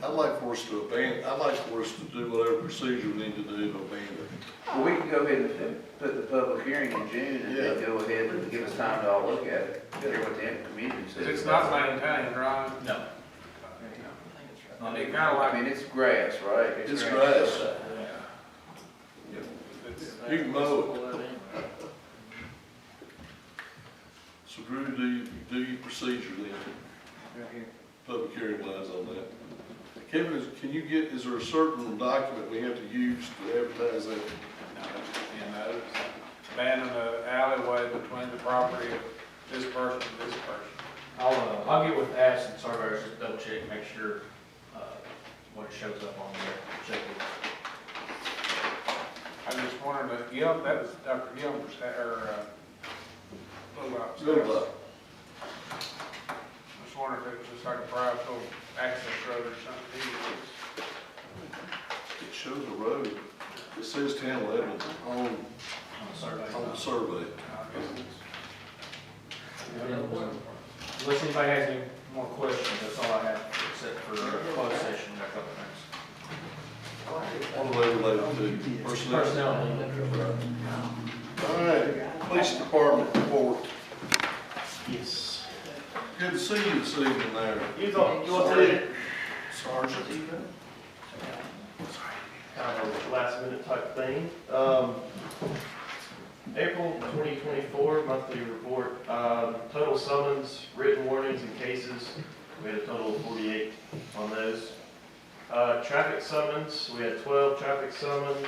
I'd like for us to do whatever procedure we need to do to abandon it. Well, we can go ahead and put the public hearing in June and then Yeah. go ahead and give us time to all look at it, hear what the community says. It's not maintained, right? No. And it kinda like, I mean, it's grass, right? It's grass. it's, You can mow it. Pull that in. So Drew, do your procedure then, Right here. public hearing wise on that. Kevin, is there a certain document we have to use to advertise that? you know, abandon the alleyway between the property of this person and this person. I'll get with Addison Surveyors, just double check, make sure, what it shows up on there, check it. I just wondered, that was Dr. Gilmer's, Good luck. Just wondering if it was just like a private little access road or something. It shows a road. It says 1011 on the survey. Unless anybody has any more questions, that's all I have, except for closed session, and a couple things. What are they related to? Personnel? Personnel. All right, police department report. Yes. Good to see you this evening there. You want to, Sergeant. kind of a last minute type thing. April 2024 monthly report, total summons, written warnings and cases, we had a total of 48 on those. Traffic summons, we had 12 traffic summons,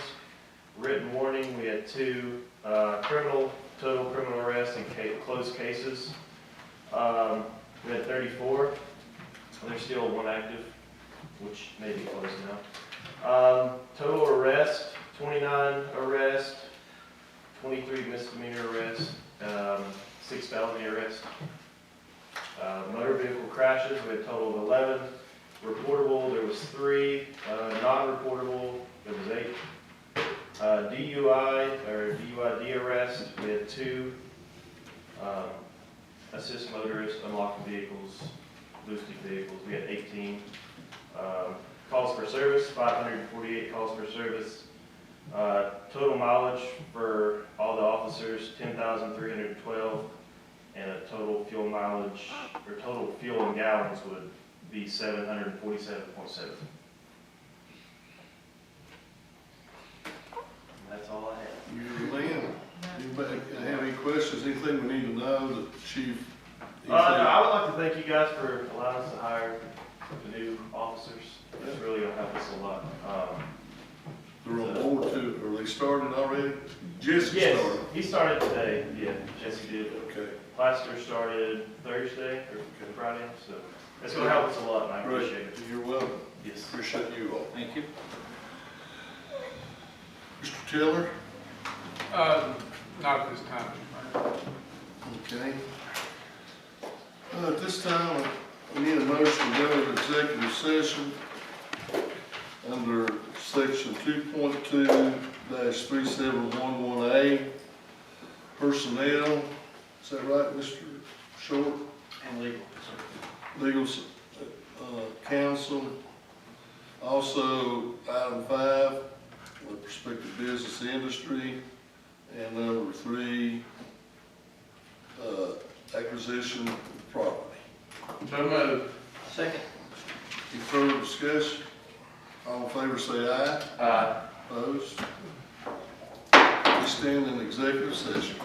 written warning, we had 2, total criminal arrest and closed cases. We had 34, there's still 1 active, which may be closed now. Total arrest, 29 arrests, 23 misdemeanor arrests, 6 felony arrests. Motor vehicle crashes, we had a total of 11. Reportable, there was 3. Non-reportable, there was 8. DUI, or DUID arrest, we had 2. Assist motorists, unlocked vehicles, boosted vehicles, we had 18. Calls for service, 548 calls for service. Total mileage for all the officers, 10,312, and a total fuel mileage, or total fuel in gallons would be 747.7. That's all I have. You, Lynn, anybody have any questions, anything we need to know that chief? No, I would like to thank you guys for allowing us to hire the new officers. It's really gonna help us a lot. They're on board too, are they started already? Jesse Yes, started. he started today, yeah, Jesse did. Okay, Plaster started Thursday or Friday, so it's gonna help us a lot, and I great, appreciate it. you're welcome. Yes. Appreciate you all. Thank you. Mr. Tiller? Not at this time. Okay. At this time, I need a motion to go into executive session under section 2.2-3711A, personnel. Is that right, Mr. Short? And legal, Legal, counsel. Also, item 5, the prospective business industry. And number 3, acquisition of property. So moved. Second. Any further discussion? All in favor say aye. Aye. Opposed? We stand in executive session.